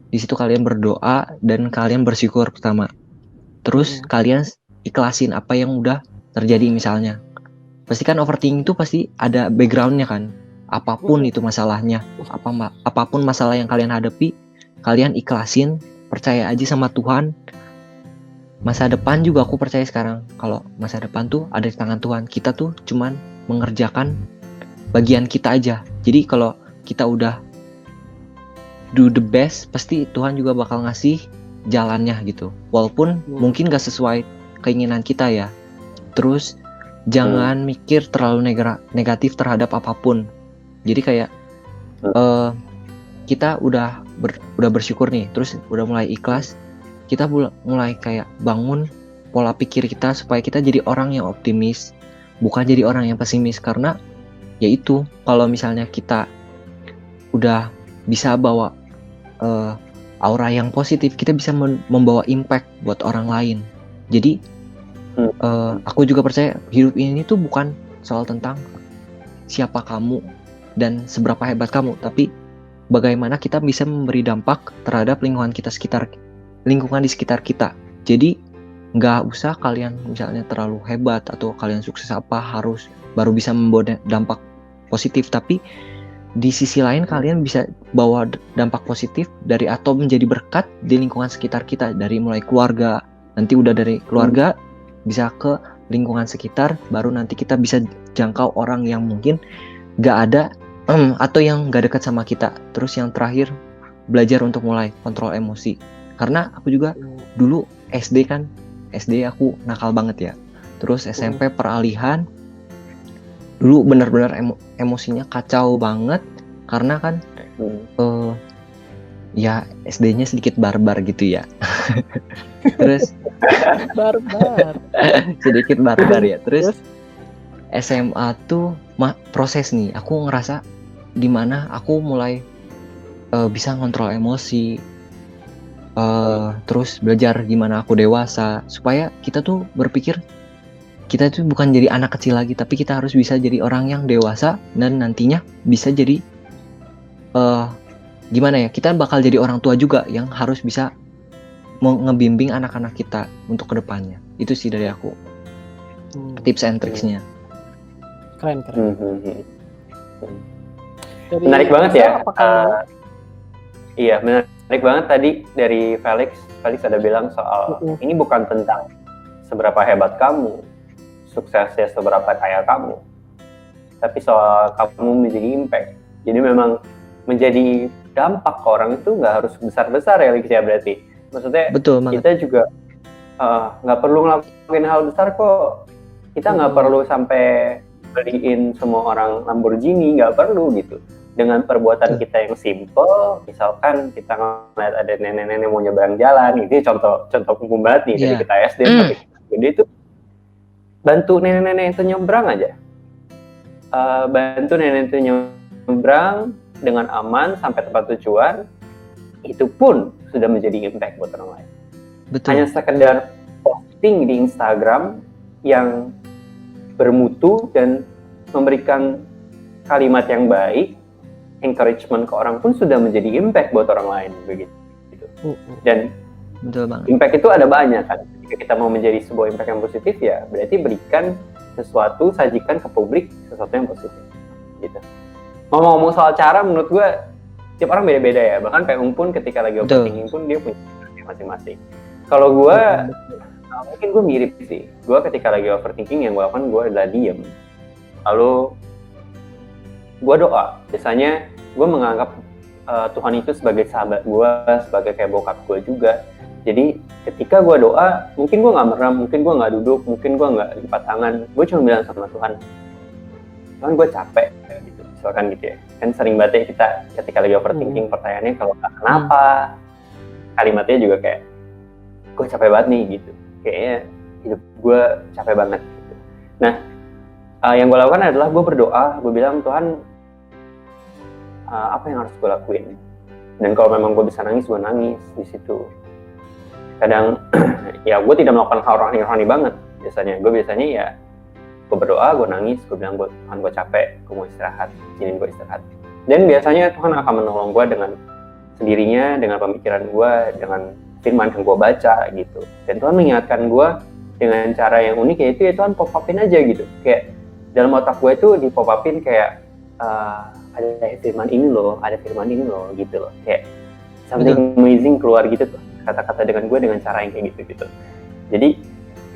Di situ kalian berdoa dan kalian bersyukur pertama. Terus kalian ikhlasin apa yang udah terjadi misalnya. Pasti kan overthinking itu pasti ada backgroundnya kan. Apapun itu masalahnya, apapun masalah yang kalian hadapi, kalian ikhlasin, percaya aja sama Tuhan. Masa depan juga aku percaya sekarang kalau masa depan tuh ada di tangan Tuhan. Kita tuh cuman mengerjakan bagian kita aja. Jadi kalau kita udah do the best, pasti Tuhan juga bakal ngasih jalannya gitu. Walaupun mungkin gak sesuai keinginan kita ya. Terus jangan mikir terlalu negatif terhadap apapun. Jadi kayak kita udah bersyukur nih, terus udah mulai ikhlas, kita mulai kayak bangun pola pikir kita supaya kita jadi orang yang optimis, bukan jadi orang yang pesimis. Karena yaitu kalau misalnya kita udah bisa bawa aura yang positif, kita bisa membawa impact buat orang lain. Jadi aku juga percaya hidup ini tuh bukan soal tentang siapa kamu dan seberapa hebat kamu, tapi bagaimana kita bisa memberi dampak terhadap lingkungan di sekitar kita. Jadi nggak usah kalian misalnya terlalu hebat atau kalian sukses apa harus baru bisa membawa dampak positif, tapi di sisi lain kalian bisa bawa dampak positif dari atau menjadi berkat di lingkungan sekitar kita, dari mulai keluarga, nanti udah dari keluarga bisa ke lingkungan sekitar, baru nanti kita bisa jangkau orang yang mungkin gak ada atau yang gak dekat sama kita. Terus yang terakhir, belajar untuk mulai kontrol emosi. Karena aku juga dulu SD aku nakal banget ya. Terus SMP peralihan, dulu benar-benar emosinya kacau banget karena kan ya SD-nya sedikit barbar gitu ya. Terus sedikit barbar ya. Terus SMA tuh proses nih. Aku ngerasa dimana aku mulai bisa ngontrol emosi. Terus belajar gimana aku dewasa supaya kita tuh berpikir kita tuh bukan jadi anak kecil lagi, tapi kita harus bisa jadi orang yang dewasa dan nantinya bisa jadi gimana ya, kita bakal jadi orang tua juga yang harus bisa ngebimbing anak-anak kita untuk kedepannya. Itu sih dari aku tips and tricksnya. Keren. Menarik banget ya. Iya, menarik banget tadi dari Felix ada bilang soal ini bukan tentang seberapa hebat kamu, suksesnya seberapa kaya kamu, tapi soal kamu menjadi impact. Jadi memang menjadi dampak ke orang itu nggak harus besar-besar ya, Lixia, berarti. Maksudnya betul, kita juga nggak perlu ngelakuin hal besar kok. Kita nggak perlu sampai beliin semua orang Lamborghini, nggak perlu gitu. Dengan perbuatan kita yang simple, misalkan kita ngeliat ada nenek-nenek mau nyebrang jalan, ini contoh umum banget nih dari kita SD sampai gede itu, bantu nenek-nenek itu nyebrang aja, bantu nenek itu nyebrang dengan aman sampai tempat tujuan, itu pun sudah menjadi impact buat orang lain. Betul. Hanya sekedar posting di Instagram yang bermutu dan memberikan kalimat yang baik, encouragement ke orang pun sudah menjadi impact buat orang lain, begitu. Dan betul banget. Impact itu ada banyak kan. Jika kita mau menjadi sebuah impact yang positif ya, berarti berikan sesuatu, sajikan ke publik sesuatu yang positif. Gitu. Ngomong-ngomong soal cara, menurut gue tiap orang beda-beda ya. Bahkan kayak pun ketika lagi Betul. overthinking pun dia punya caranya masing-masing. Kalau gue mungkin gue mirip sih. Gue ketika lagi overthinking yang gue lakukan gue adalah diem. Lalu gue doa. Biasanya gue menganggap Tuhan itu sebagai sahabat gue, sebagai kayak bokap gue juga. Jadi ketika gue doa, mungkin gue nggak merem, mungkin gue nggak duduk, mungkin gue nggak lipat tangan. Gue cuma bilang sama Tuhan, Tuhan gue capek, gitu. Misalkan gitu ya. Kan sering banget ya kita ketika lagi overthinking pertanyaannya kalau kenapa, kalimatnya juga kayak, gue capek banget nih gitu. Kayaknya hidup gue capek banget. Gitu. Nah, yang gue lakukan adalah gue berdoa, gue bilang Tuhan, apa yang harus gue lakuin? Dan kalau memang gue bisa nangis, gue nangis di situ. Kadang ya gue tidak melakukan hal rohani banget biasanya. Gue biasanya ya gue berdoa, gue nangis, gue bilang Tuhan gue capek, gue mau istirahat, izinin gue istirahat. Dan biasanya Tuhan akan menolong gue dengan sendirinya, dengan pemikiran gue, dengan firman yang gue baca gitu. Dan Tuhan mengingatkan gue dengan cara yang unik, yaitu ya Tuhan pop-upin aja gitu. Kayak dalam otak gue itu di pop-upin kayak ada firman ini loh, ada firman ini loh gitu loh. Kayak something amazing keluar gitu tuh, kata-kata dengan gue dengan cara yang kayak gitu-gitu. Jadi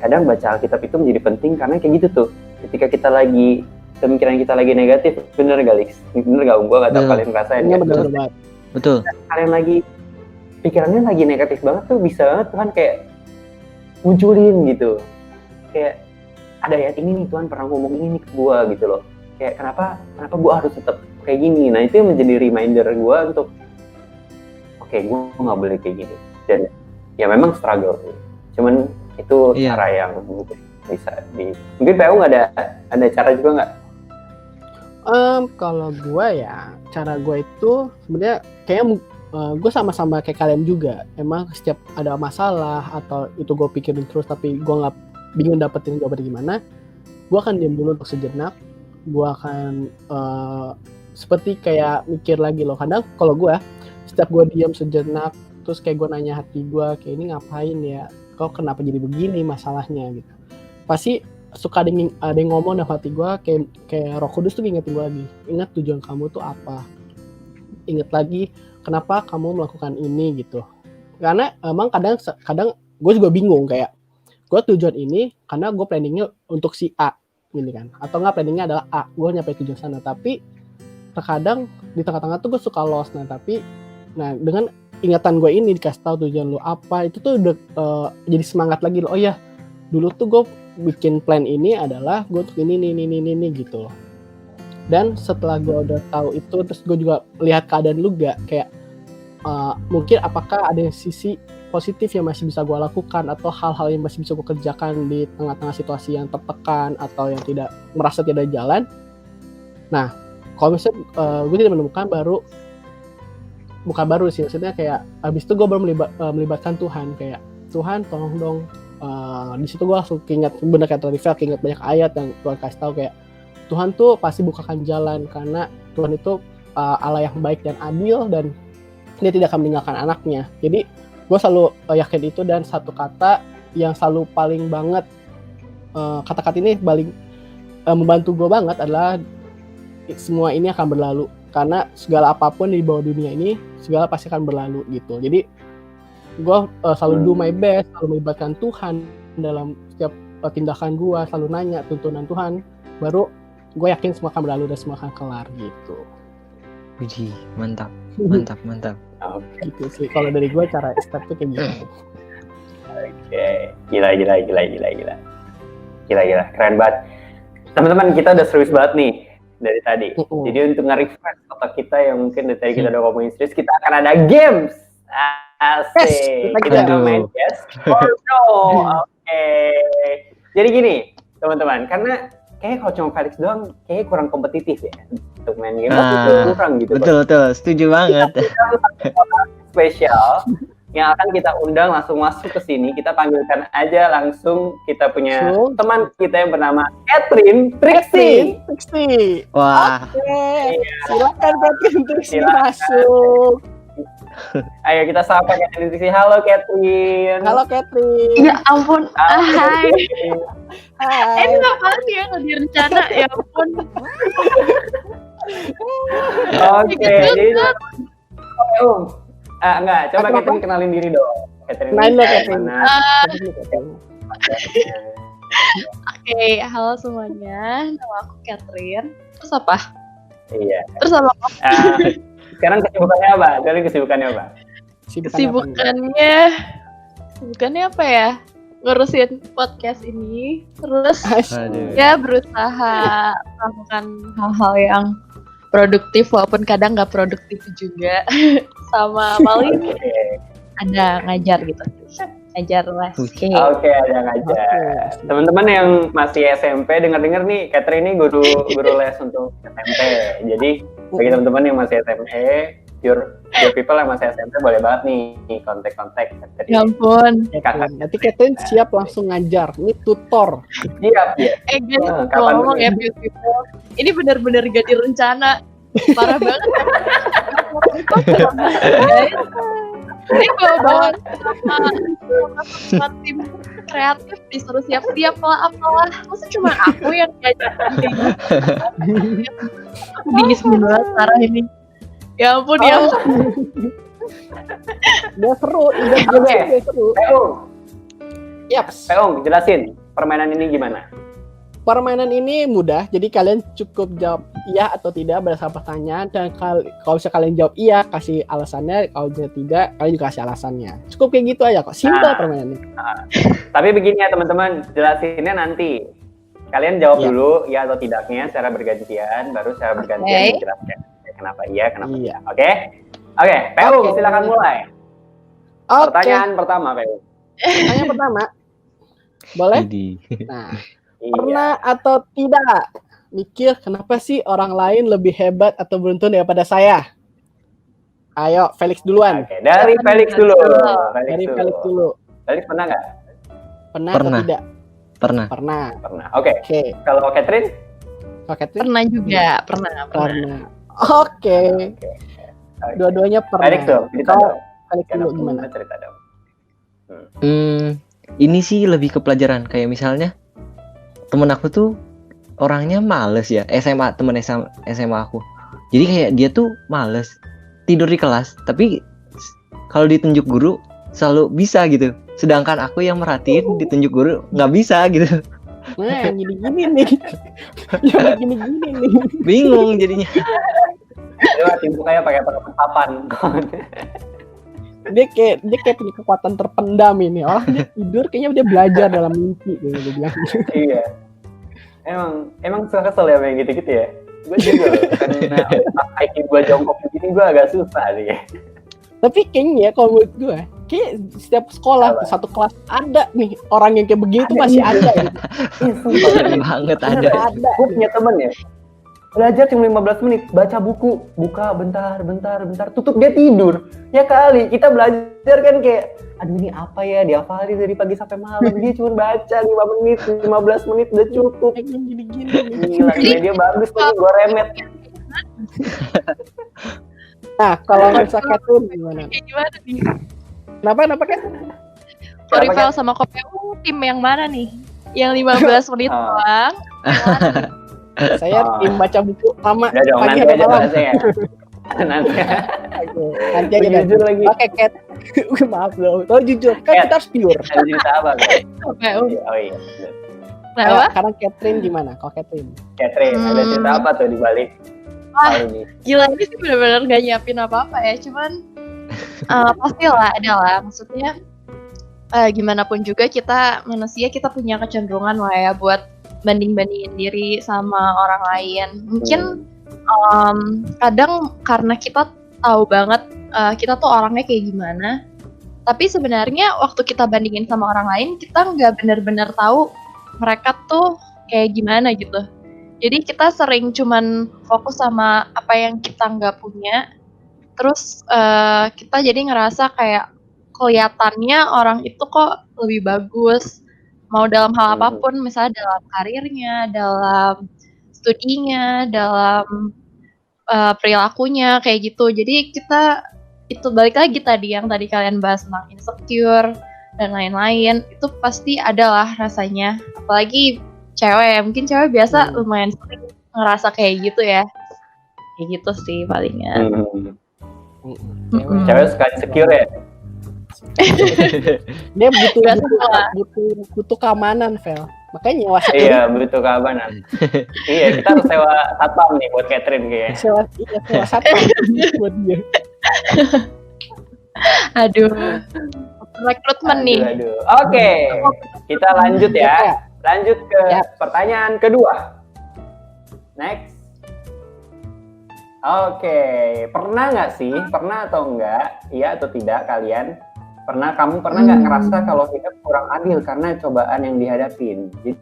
kadang baca Alkitab itu menjadi penting karena kayak gitu tuh. Ketika kita lagi, pemikiran kita lagi negatif, bener gak Lix? Bener gak? Gue gak tau kalian ngerasain ya. Betul. Kalian lagi, pikirannya lagi negatif banget tuh, bisa banget Tuhan kayak munculin gitu. Kayak ada ayat ini nih, Tuhan pernah ngomong ini nih ke gue gitu loh. Kayak kenapa gue harus tetap kayak gini. Nah itu yang menjadi reminder gue untuk oke, gue nggak boleh kayak gini. Dan ya memang struggle sih, cuman itu cara yang mungkin bisa mungkin PU nggak ada cara juga nggak? Kalau gue ya cara gue itu sebenarnya kayak gue sama-sama kayak kalian juga. Emang setiap ada masalah atau itu gue pikirin terus tapi gue nggak bingung dapetin jawaban gimana, gue akan diam dulu untuk sejenak. Gue akan seperti kayak mikir lagi loh. Kadang kalau gue setiap gue diam sejenak terus kayak gue nanya hati gue kayak ini ngapain ya, kok kenapa jadi begini masalahnya gitu, pasti suka ada yang ngomong dalam hati gue kayak Roh Kudus tuh ngingetin gue lagi, ingat tujuan kamu tuh apa, ingat lagi kenapa kamu melakukan ini gitu. Karena emang kadang gue juga bingung kayak gue tujuan ini karena gue planningnya untuk si A gitu kan, atau nggak planningnya adalah A, gue nyampe tujuan sana, tapi terkadang di tengah-tengah tuh gue suka lost. Nah dengan ingatan gue ini dikasih tahu tujuan lu apa, itu tuh udah jadi semangat lagi loh. Oh ya dulu tuh gue bikin plan ini adalah gue untuk ini gitu loh. Dan setelah gue udah tahu itu, terus gue juga lihat keadaan lu gak kayak mungkin apakah ada sisi positif yang masih bisa gue lakukan atau hal-hal yang masih bisa gue kerjakan di tengah-tengah situasi yang tertekan atau yang tidak merasa tidak jalan. Nah kalau misalnya gue tidak menemukan bukan baru sih, maksudnya kayak abis itu gue baru melibatkan Tuhan, kayak Tuhan tolong dong. Di situ gue langsung keinget, bener kayak tadi Fel, keinget banyak ayat yang Tuhan kasih tahu kayak Tuhan tuh pasti bukakan jalan karena Tuhan itu Allah yang baik dan adil dan dia tidak akan meninggalkan anaknya. Jadi gue selalu yakin itu, dan satu kata yang selalu paling banget kata-kata ini paling membantu gue banget adalah semua ini akan berlalu, karena segala apapun di bawah dunia ini segala pasti akan berlalu gitu. Jadi gue selalu do my best, selalu melibatkan Tuhan dalam setiap tindakan gue, selalu nanya tuntunan Tuhan, baru gue yakin semua akan berlalu dan semua akan kelar gitu. Wih, mantap. Okay. Gitu sih kalau dari gue cara step tuh kayak gitu. Oke, gila, keren banget. Teman-teman, kita udah serius banget nih dari tadi. Jadi untuk nge-refresh otak kita yang mungkin dari tadi kita udah ngomongin serius, kita akan ada games. Asik. Kita akan main yes or no. Oke. Jadi gini, teman-teman, karena kayaknya kalau cuma Felix doang kayaknya kurang kompetitif ya untuk main game. Kurang gitu. Betul, setuju banget. Spesial yang akan kita undang langsung masuk ke sini. Kita panggilkan aja langsung kita punya teman kita yang bernama Catherine Trixie. Wah. Oke. Silakan Catherine Trixie masuk. Ayo kita sapa Catherine Trixie. Halo Catherine. Halo Catherine. Ya ampun. Hai. Hai. Ini apaan ya nggak direncana, ya ampun. Oke, jadi Enggak, coba Apa-apa? Catherine kenalin diri dong. Catherine Kenalin dong, kayak Catherine. mana? Oke, halo semuanya. Nama aku Catherine. Terus apa? Iya. Terus apa? Sekarang kesibukannya apa? Kesibukannya apa ya? Ngurusin podcast ini. Terus Aduh. ya berusaha melakukan hal-hal yang produktif walaupun kadang nggak produktif juga. Sama paling Oke. ada ngajar gitu. Ngajar les. Oke, ada ngajar. Teman-teman yang masih SMP dengar-dengar nih, Catherine ini guru les untuk SMP. Jadi bagi teman-teman yang masih SMP, pure people yang masih SMP boleh banget nih kontak-kontak Catherine. Ya ampun. Kakak. Nanti Catherine siap langsung ngajar. Ini tutor. Siap ya. Guys, Kapan ngomong dulu? ya people. Ini benar-benar gak direncana. Parah banget. Guys. Ini bawa sama tim kreatif disuruh siap-siap lah apalah. Masa cuma aku yang ngajak di 19 Sarah ini. Ya ampun ya. Udah seru, udah seru. Peung, Yaps. Peung, jelasin permainan ini gimana? Permainan ini mudah, jadi kalian cukup jawab iya atau tidak berdasarkan pertanyaan, dan kalau misalnya kalian jawab iya, kasih alasannya, kalau tidak, kalian juga kasih alasannya. Cukup kayak gitu aja kok, simple permainannya. Tapi begini ya teman-teman, jelasinnya nanti. Kalian jawab Iya. dulu iya atau tidaknya secara bergantian, baru secara bergantian menjelaskan kenapa iya, kenapa Iya. tidak. Oke, Peung, Oke. silakan mulai. Oke, Pertanyaan pertama, Peung. pertanyaan pertama. Boleh? Jadi, Nah, Iya. pernah atau tidak mikir kenapa sih orang lain lebih hebat atau beruntung daripada saya? Ayo, Felix duluan. Oke, dari Felix dulu. Dari Felix dulu. Felix pernah nggak? Pernah atau Pernah. tidak? pernah. Pernah. Pernah. Oke, Oke. kalau Catherine? Kalau Catherine? Pernah juga, pernah. Pernah. Oke. Oke. Dua-duanya pernah. Felix dong, cerita Kalau dong. Felix dulu Kenapa? gimana? Cerita dong. Ini sih lebih ke pelajaran. Kayak misalnya temen aku tuh orangnya males ya. Temen SMA aku. Jadi kayak dia tuh males tidur di kelas. Tapi kalau ditunjuk guru selalu bisa gitu. Sedangkan aku yang merhatiin ditunjuk guru nggak bisa gitu. Nah, gini-gini nih. Yang gini-gini nih. Bingung jadinya. Coba timbuk kayak pakai papan. Dia kayak punya kekuatan terpendam ini. Orang dia tidur kayaknya dia belajar dalam mimpi kayak dia bilang. Iya. Emang suka kesel ya kayak gitu-gitu ya. Gue juga loh, karena IQ gue jongkok begini gue agak susah sih. Tapi kayaknya kalau menurut gue, kayak setiap sekolah satu kelas ada nih orang yang kayak begini tuh masih ada. Gitu. Banget ada. Ada. Gue punya temen ya, belajar cuma 15 menit, baca buku, buka bentar, tutup dia tidur. Ya kali, kita belajar kan kayak, aduh ini apa ya, dihafalin dari pagi sampai malam, dia cuma baca 5 menit, 15 menit udah cukup. Kayak gini-gini. Gila, dia bagus lagi, gue remet. Nah, kalau misalnya Catherine gimana? Kayak gimana nih? Kenapa kan? Rival sama KPU tim yang mana nih? Yang 15 menit doang. Saya tim baca buku lama Udah dong, pagi nanti sampai aja malam. bahasnya ya. Nanti. Nanti aja dah. Jujur lagi. Oke, Cat. Maaf loh. Kalau jujur, kan Cat. kita harus pure. Ada cerita apa? Kat? KPU. Oh iya, Kenapa? Sekarang Catherine gimana? Kalau Catherine? Catherine, ada cerita apa tuh di balik Wah, hal ini? gila ini sih benar-benar gak nyiapin apa-apa ya. Cuman pastilah ada lah. Maksudnya gimana pun juga kita manusia kita punya kecenderungan lah ya buat banding-bandingin diri sama orang lain. Mungkin kadang karena kita tahu banget kita tuh orangnya kayak gimana. Tapi sebenarnya waktu kita bandingin sama orang lain, kita nggak benar-benar tahu mereka tuh kayak gimana gitu. Jadi kita sering cuman fokus sama apa yang kita nggak punya. Terus kita jadi ngerasa kayak kelihatannya orang itu kok lebih bagus. Mau dalam hal apapun, misalnya dalam karirnya, dalam studinya, dalam perilakunya, kayak gitu. Jadi kita, itu balik lagi tadi yang tadi kalian bahas tentang insecure dan lain-lain, itu pasti adalah rasanya. Apalagi cewek, mungkin cewek biasa lumayan sering ngerasa kayak gitu ya. Kayak gitu sih palingan. Mm-mm. Cewek suka insecure ya? Dia butuh Nggak butuh, salah. butuh keamanan, Vel. Makanya nyewa Iya, butuh keamanan. Iya, kita harus sewa satpam nih buat Catherine kayaknya. sewa satpam buat dia. Aduh. Rekrutmen nih. Aduh. Oke, kita lanjut ya. Lanjut ke Ya. pertanyaan kedua. Next. Oke, pernah nggak sih? Pernah atau enggak? Iya atau tidak kalian? Kamu pernah nggak ngerasa kalau hidup kurang adil karena cobaan yang dihadapin? Jadi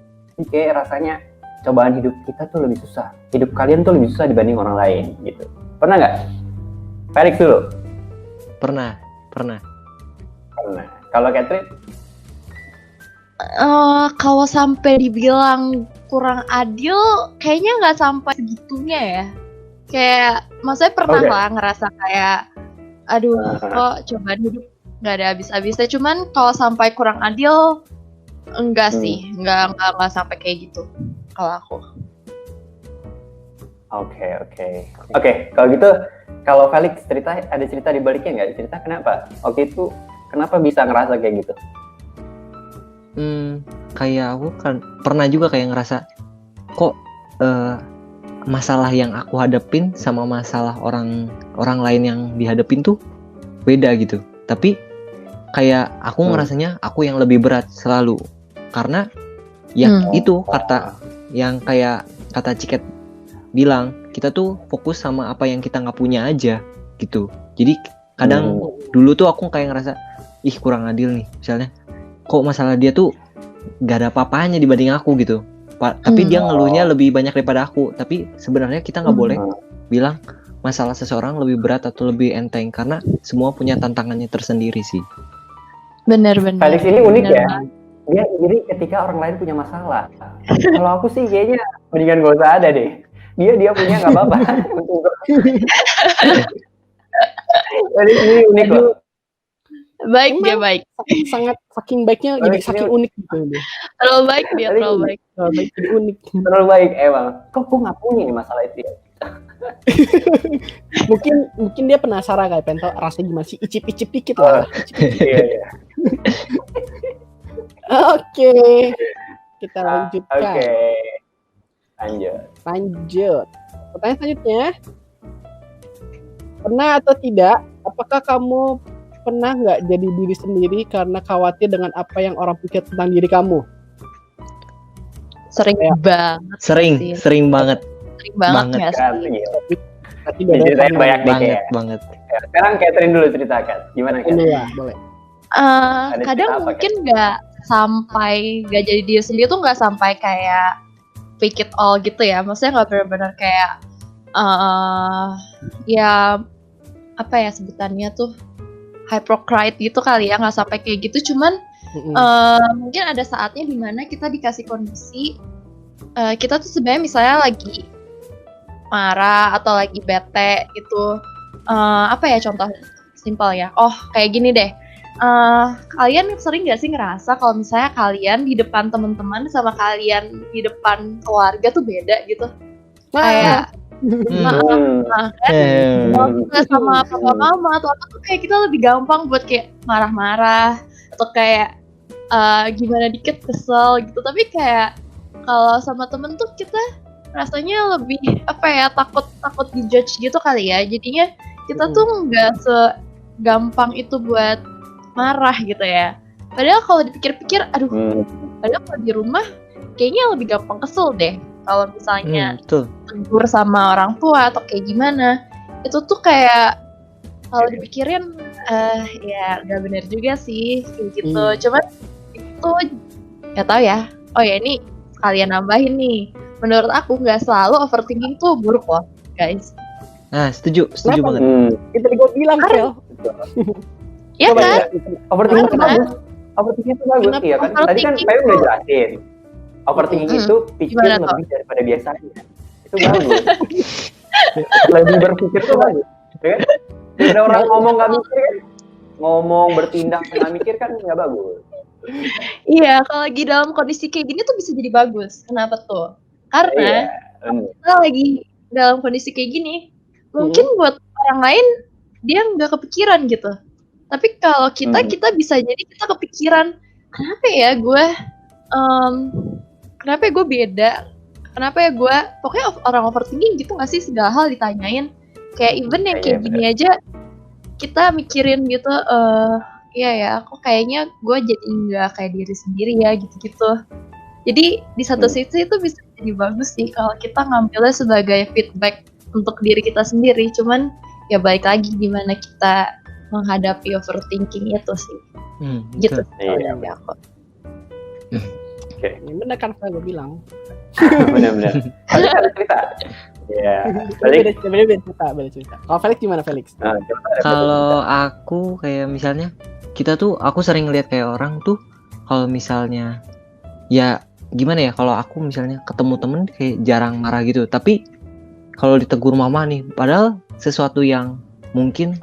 kayak rasanya cobaan hidup kita tuh lebih susah. Hidup kalian tuh lebih susah dibanding orang lain gitu. Pernah nggak? Felix dulu. Pernah. Pernah. Kalau Catherine? Kalau sampai dibilang kurang adil, kayaknya nggak sampai segitunya ya. Kayak, maksudnya pernah Oke. lah ngerasa kayak, aduh, kok cobaan hidup nggak ada habis-habisnya. Cuman kalau sampai kurang adil, enggak sih, nggak sampai kayak gitu. Kalau aku. Oke, kalau gitu, kalau Felix ada cerita di baliknya nggak? Cerita kenapa? Waktu itu kenapa bisa ngerasa kayak gitu? Kayak aku kan pernah juga kayak ngerasa kok masalah yang aku hadapin sama masalah orang lain yang dihadapin tuh beda gitu. Tapi kayak aku ngerasanya aku yang lebih berat selalu karena ya itu yang kayak kata Ciket bilang, kita tuh fokus sama apa yang kita nggak punya aja gitu. Jadi kadang dulu tuh aku kayak ngerasa ih kurang adil nih, misalnya kok masalah dia tuh gak ada apa-apanya dibanding aku gitu. Tapi dia ngeluhnya lebih banyak daripada aku. Tapi sebenarnya kita nggak boleh bilang masalah seseorang lebih berat atau lebih enteng karena semua punya tantangannya tersendiri sih. Bener. Felix ini unik Bener ya. banget. Dia iri ketika orang lain punya masalah. Kalau aku sih kayaknya mendingan gak usah ada deh. Dia punya nggak apa-apa. Felix ini unik loh. Baik dia baik. Sangat saking baiknya jadi saking unik gitu dia. Terlalu baik dia, terlalu baik. Baik jadi unik. Terlalu baik emang. Kok gue nggak punya nih masalah itu ya? mungkin dia penasaran kayak pengen tahu rasanya gimana sih, icip-icip dikit lah. Iya. Oke. Kita lanjutkan. Oke. Lanjut. Pertanyaan selanjutnya. Pernah atau tidak, apakah kamu pernah nggak jadi diri sendiri karena khawatir dengan apa yang orang pikir tentang diri kamu? Sering Ya. banget. Sering banget. Sering banget nggak Kan, sih? iya. Tapi Ini ceritanya banyak nih kayak. banget. Ya, sekarang Catherine dulu ceritakan. Gimana kan? Ini ya, boleh. Ada Kadang cerita apa, mungkin nggak jadi diri sendiri tuh nggak sampai kayak fake it all gitu ya. Maksudnya nggak benar-benar kayak ya apa ya sebutannya tuh hypocrite gitu kali ya, nggak sampai kayak gitu. Cuman mungkin ada saatnya dimana kita dikasih kondisi kita tuh sebenarnya misalnya lagi marah atau lagi bete gitu. Apa ya contoh simpel ya? Oh kayak gini deh. Kalian sering gak sih ngerasa kalau misalnya kalian di depan teman-teman sama kalian di depan keluarga tuh beda gitu? Kayak kalau kita sama papa mama atau apa tuh kayak kita lebih gampang buat kayak marah-marah atau kayak gimana dikit kesel gitu. Tapi kayak kalau sama temen tuh kita rasanya lebih apa ya takut dijudge gitu kali ya. Jadinya kita tuh nggak segampang itu buat marah gitu ya. Padahal kalau dipikir-pikir, padahal kalau di rumah kayaknya lebih gampang kesel deh. Kalau misalnya tegur sama orang tua atau kayak gimana, itu tuh kayak kalau dipikirin, ya nggak benar juga sih kayak gitu. Cuman itu nggak tahu ya. Oh ya ini kalian nambahin nih. Menurut aku nggak selalu overthinking tuh buruk loh, guys. Nah, setuju banget. Itu gue bilang, Phil. Ya kan? Overthinking itu bagus. Overthinking itu bagus, iya kan? Tadi kan Payu udah jelasin. Overthinking itu pikir lebih daripada biasanya. Itu bagus. Lebih berpikir itu bagus. Ya kan? Ada orang ngomong nggak mikir kan? Ngomong bertindak nggak mikir kan nggak bagus. Iya, kalau lagi dalam kondisi kayak gini tuh bisa jadi bagus. Kenapa tuh? Karena kita lagi dalam kondisi kayak gini, mungkin buat orang lain dia nggak kepikiran gitu. Tapi kalau kita bisa jadi kita kepikiran, kenapa ya gue beda, kenapa ya gue, pokoknya orang overthinking gitu nggak sih, segala hal ditanyain, kayak even yang kayak gini aja kita mikirin gitu, iya ya, aku kayaknya gue jadi nggak kayak diri sendiri ya, gitu-gitu. Jadi di satu sisi itu bisa jadi bagus sih kalau kita ngambilnya sebagai feedback untuk diri kita sendiri. Cuman ya balik lagi gimana kita menghadapi overthinking itu sih. Gitu. Iya. Aku. Oke. Ini bener kan saya bilang. Benar-benar. Ada cerita. Iya. Balik. Beda cerita. Kalau Felix gimana Felix? Nah, Kalau aku kayak misalnya aku sering ngeliat kayak orang tuh kalau misalnya ya gimana ya, kalau aku misalnya ketemu temen kayak jarang marah gitu, tapi kalau ditegur mama nih, padahal sesuatu yang mungkin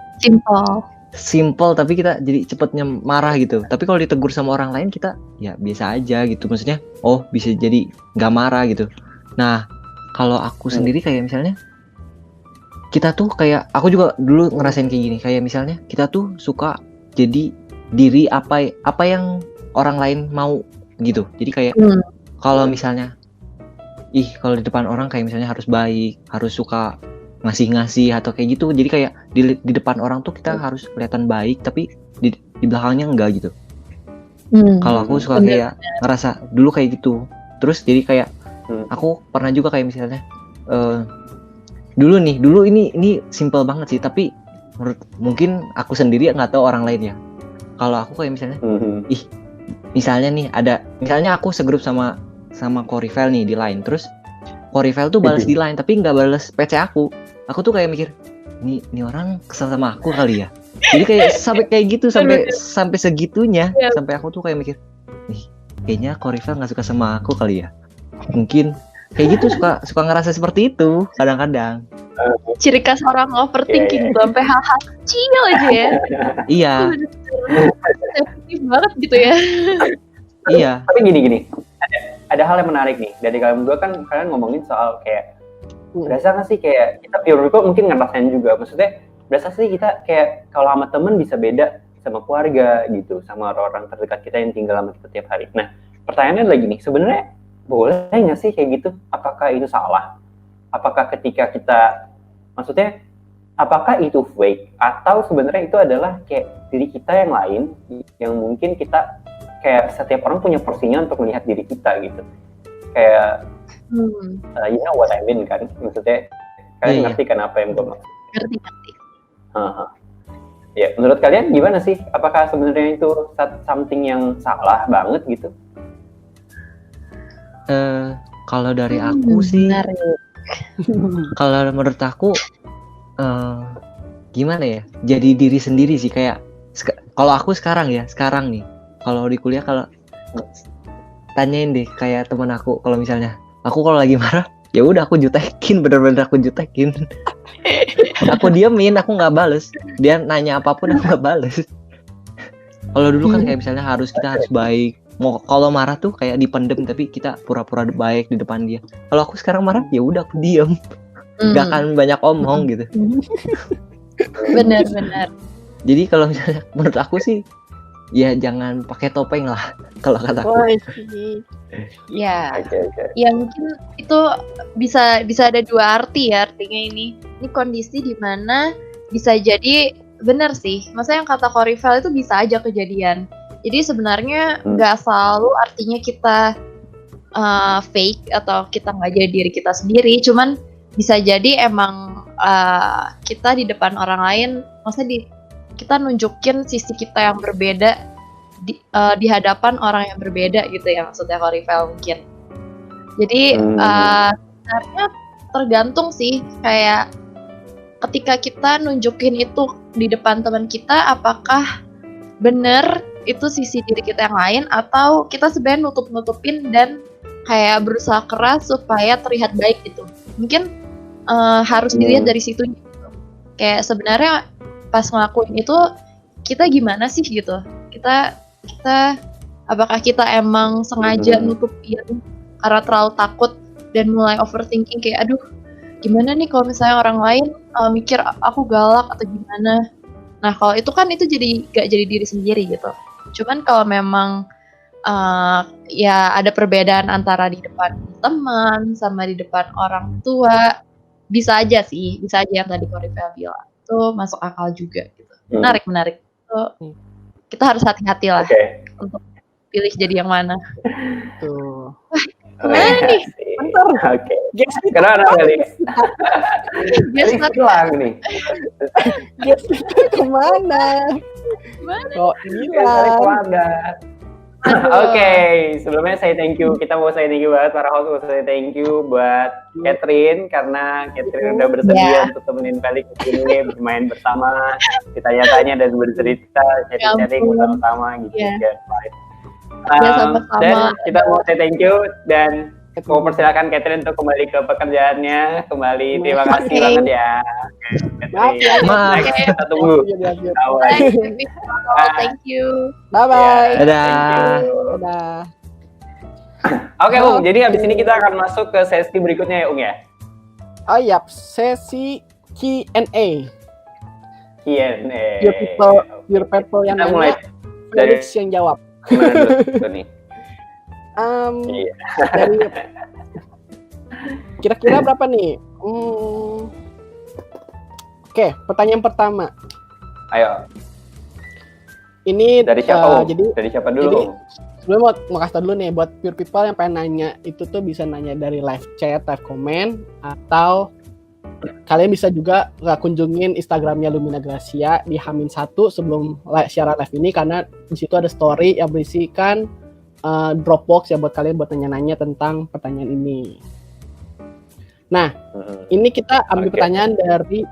simple tapi kita jadi cepetnya marah gitu. Tapi kalau ditegur sama orang lain kita ya biasa aja gitu, maksudnya oh bisa jadi nggak marah gitu. Nah kalau aku sendiri kayak misalnya kita tuh kayak, aku juga dulu ngerasain kayak gini, kayak misalnya kita tuh suka jadi diri apa yang orang lain mau gitu. Jadi kayak kalau misalnya kalau di depan orang kayak misalnya harus baik, harus suka ngasih atau kayak gitu. Jadi kayak di depan orang tuh kita harus kelihatan baik, tapi di belakangnya enggak gitu. Kalau aku suka kayak ngerasa dulu kayak gitu. Terus jadi kayak aku pernah juga kayak misalnya dulu ini simple banget sih, tapi mungkin aku sendiri nggak tahu orang lain ya. Kalau aku kayak misalnya misalnya nih misalnya aku segrup sama Korifel nih di line, terus Korifel tuh balas di line tapi nggak balas PC aku tuh kayak mikir ini orang kesel sama aku kali ya. Jadi kayak sampai kayak gitu, sampai segitunya, sampai aku tuh kayak mikir kayaknya Korifel nggak suka sama aku kali ya. Mungkin kayak gitu, suka ngerasa seperti itu kadang-kadang. Ciri khas orang overthinking tuh sampai hal-hal kecil aja ya. Iya. Sensitif banget gitu ya. Iya. Tapi gini, ada hal yang menarik nih dari kalian berdua, kan kalian ngomongin soal kayak berasa nggak sih kayak kita pure kok mungkin ngerasain juga, maksudnya berasa sih kita kayak kalau sama temen bisa beda sama keluarga gitu, sama orang-orang terdekat kita yang tinggal sama kita tiap hari. Nah pertanyaannya lagi nih, sebenarnya boleh nggak sih kayak gitu? Apakah itu salah? Apakah ketika kita, maksudnya apakah itu fake atau sebenarnya itu adalah kayak diri kita yang lain yang mungkin kita kayak setiap orang punya porsinya untuk melihat diri kita gitu, kayak you know what I mean kan, maksudnya kalian ngerti kan apa yang gue maksud? Ngerti. Ya menurut kalian gimana sih, apakah sebenarnya itu something yang salah banget gitu? Kalau dari aku sih, kalau menurut aku gimana ya, jadi diri sendiri sih. Kayak kalau aku sekarang nih, kalau di kuliah, kalau tanyain deh kayak teman aku, kalau misalnya aku kalau lagi marah ya udah aku jutekin, bener-bener aku jutekin. Aku diemin, aku nggak bales. Dia nanya apapun aku nggak bales. Kalau dulu kan kayak misalnya kita harus baik. Kalau marah tuh kayak dipendem tapi kita pura-pura baik di depan dia. Kalau aku sekarang marah ya udah aku diem. Gak akan banyak omong gitu. Benar. Jadi kalau misalnya menurut aku sih ya jangan pakai topeng lah kalau kata aku. Ya. Okay. Ya mungkin itu bisa ada dua arti ya artinya ini. Ini kondisi di mana bisa jadi benar sih. Maksudnya yang kata Korifel itu bisa aja kejadian. Jadi sebenarnya nggak selalu artinya kita fake atau kita nggak jadi diri kita sendiri. Cuman bisa jadi emang kita di depan orang lain, maksudnya kita nunjukin sisi kita yang berbeda di hadapan orang yang berbeda gitu ya, maksudnya Korifel mungkin. Jadi sebenarnya tergantung sih, kayak ketika kita nunjukin itu di depan teman kita, apakah bener itu sisi diri kita yang lain atau kita sebenarnya nutup-nutupin dan kayak berusaha keras supaya terlihat baik gitu. Mungkin harus dilihat dari situ gitu. Kayak sebenarnya pas ngelakuin itu kita gimana sih gitu. Kita apakah kita emang sengaja nutupin karena terlalu takut dan mulai overthinking kayak aduh gimana nih kalau misalnya orang lain mikir aku galak atau gimana. Nah kalau itu kan itu jadi gak jadi diri sendiri gitu. Cuman kalau memang ya ada perbedaan antara di depan teman sama di depan orang tua, bisa aja yang tadi Korifel bilang itu masuk akal juga gitu. Menarik so, kita harus hati-hati lah untuk pilih jadi yang mana. Tuh. Gimana nih? Bentar. Oke. Guys, Kenapa Felix? Guys, Felix hilang nih. guys, kemana? Gimana? Kok Felix hilang? kemana? Oke, sebelumnya saya thank you. Kita mau saya thank you banget para host. Mau saya thank you buat Catherine karena Catherine udah bersedia untuk temenin Felix di sini bermain bersama, ditanya-tanya dan bercerita, sharing bersama-sama gitu kan. Sama-sama. Dan kita mau say thank you dan mau persilakan Catherine untuk kembali ke pekerjaannya. Kembali, terima kasih banget ya. Maaf. Kita tunggu. Thank you. Bye-bye. Dadah. Dadah. Oke, Ung. Jadi habis ini kita akan masuk ke sesi berikutnya ya, Ung ya. Oh iya, sesi Q&A. Q&A. Your people yang Kita mulai nanya, Felix yang jawab. Gimana dulu nih? Iya. Dari kira-kira berapa nih? Oke, pertanyaan pertama. Ayo, Ini dari siapa, Ung? jadi Dari siapa dulu, jadi- Ung? sebelum mau kasih tau dulu nih buat pure people yang pengen nanya, itu tuh bisa nanya dari live chat, live comment, atau kalian bisa juga kunjungin Instagramnya Lumina Gracia di H-1 sebelum siaran live ini, karena di situ ada story yang berisikan Dropbox ya buat kalian buat nanya-nanya tentang pertanyaan ini. Nah, ini kita ambil pertanyaan dari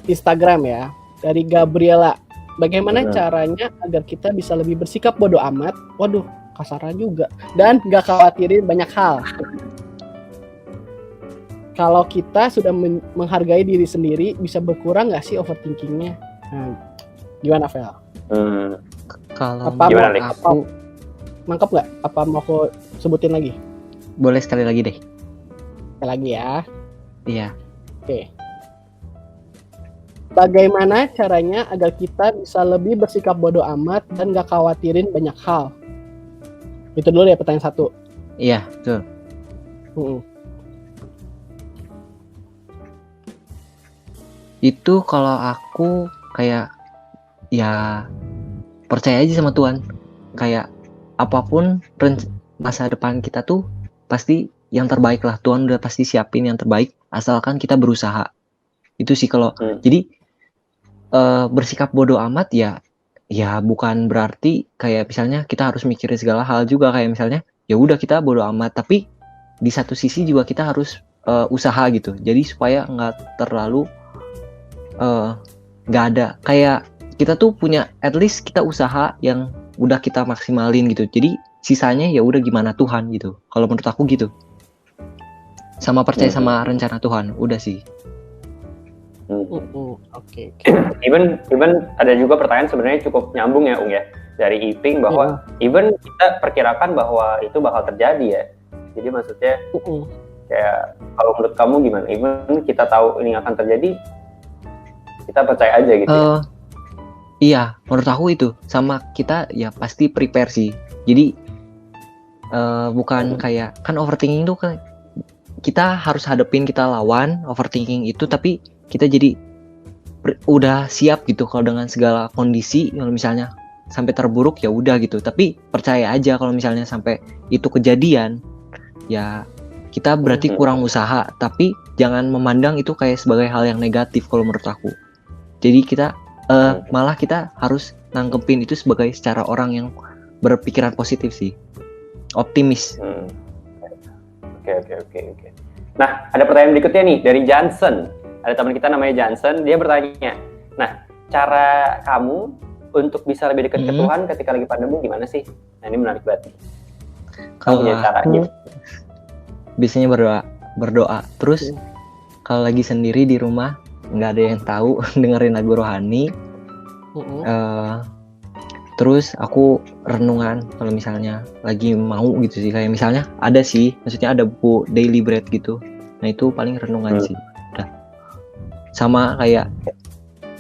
Instagram ya, dari Gabriela. Bagaimana caranya agar kita bisa lebih bersikap bodoh amat? Waduh, kasaran juga. Dan gak khawatirin banyak hal. Kalau kita sudah menghargai diri sendiri, bisa berkurang nggak sih overthinkingnya? Nah, gimana, Vel? Kalau Apa Gimana, menurut Lex? aku, Mangkap nggak? Apa mau aku sebutin lagi? boleh sekali lagi deh. Sekali lagi ya. Iya. Oke. Bagaimana caranya agar kita bisa lebih bersikap bodoh amat dan gak khawatirin banyak hal? Itu dulu ya pertanyaan satu. Iya, betul. Itu kalau aku kayak ya percaya aja sama Tuhan. Kayak apapun masa depan kita tuh pasti yang terbaik lah. Tuhan udah pasti siapin yang terbaik asalkan kita berusaha. Itu sih kalau jadi bersikap bodoh amat ya bukan berarti kayak misalnya kita harus mikirin segala hal juga, kayak misalnya ya udah kita bodoh amat, tapi di satu sisi juga kita harus usaha gitu. Jadi supaya nggak terlalu nggak ada kayak kita tuh punya, at least kita usaha yang udah kita maksimalin gitu. Jadi sisanya ya udah gimana Tuhan gitu. Kalau menurut aku gitu. Sama percaya sama rencana Tuhan, udah sih. Oke. Even ada juga pertanyaan sebenarnya cukup nyambung ya, Ung ya, dari Iping bahwa even kita perkirakan bahwa itu bakal terjadi ya. Jadi maksudnya kayak kalau menurut kamu gimana? Even kita tahu ini akan terjadi, kita percaya aja gitu. Iya, menurut aku itu sama kita ya pasti prepare sih. Jadi bukan kayak kan overthinking tuh kan kita harus hadepin, kita lawan overthinking itu, tapi kita jadi udah siap gitu kalau dengan segala kondisi. Kalau misalnya sampai terburuk ya udah gitu, tapi percaya aja kalau misalnya sampai itu kejadian ya kita berarti kurang usaha, tapi jangan memandang itu kayak sebagai hal yang negatif kalau menurut aku. Jadi kita malah kita harus nanggepin itu sebagai secara orang yang berpikiran positif sih, optimis. Oke. Nah, ada pertanyaan berikutnya nih dari Johnson. Ada teman kita namanya Johnson, dia bertanya, nah cara kamu untuk bisa lebih dekat ke Tuhan ketika lagi pandemi gimana sih? Nah ini menarik banget. Kalau punya caranya? Biasanya berdoa. Terus kalau lagi sendiri di rumah nggak ada yang tahu, dengerin lagu rohani. Terus aku renungan kalau misalnya lagi mau gitu sih, kayak misalnya ada sih, maksudnya ada buku Daily Bread gitu. Nah itu paling renungan sih. Udah. Sama kayak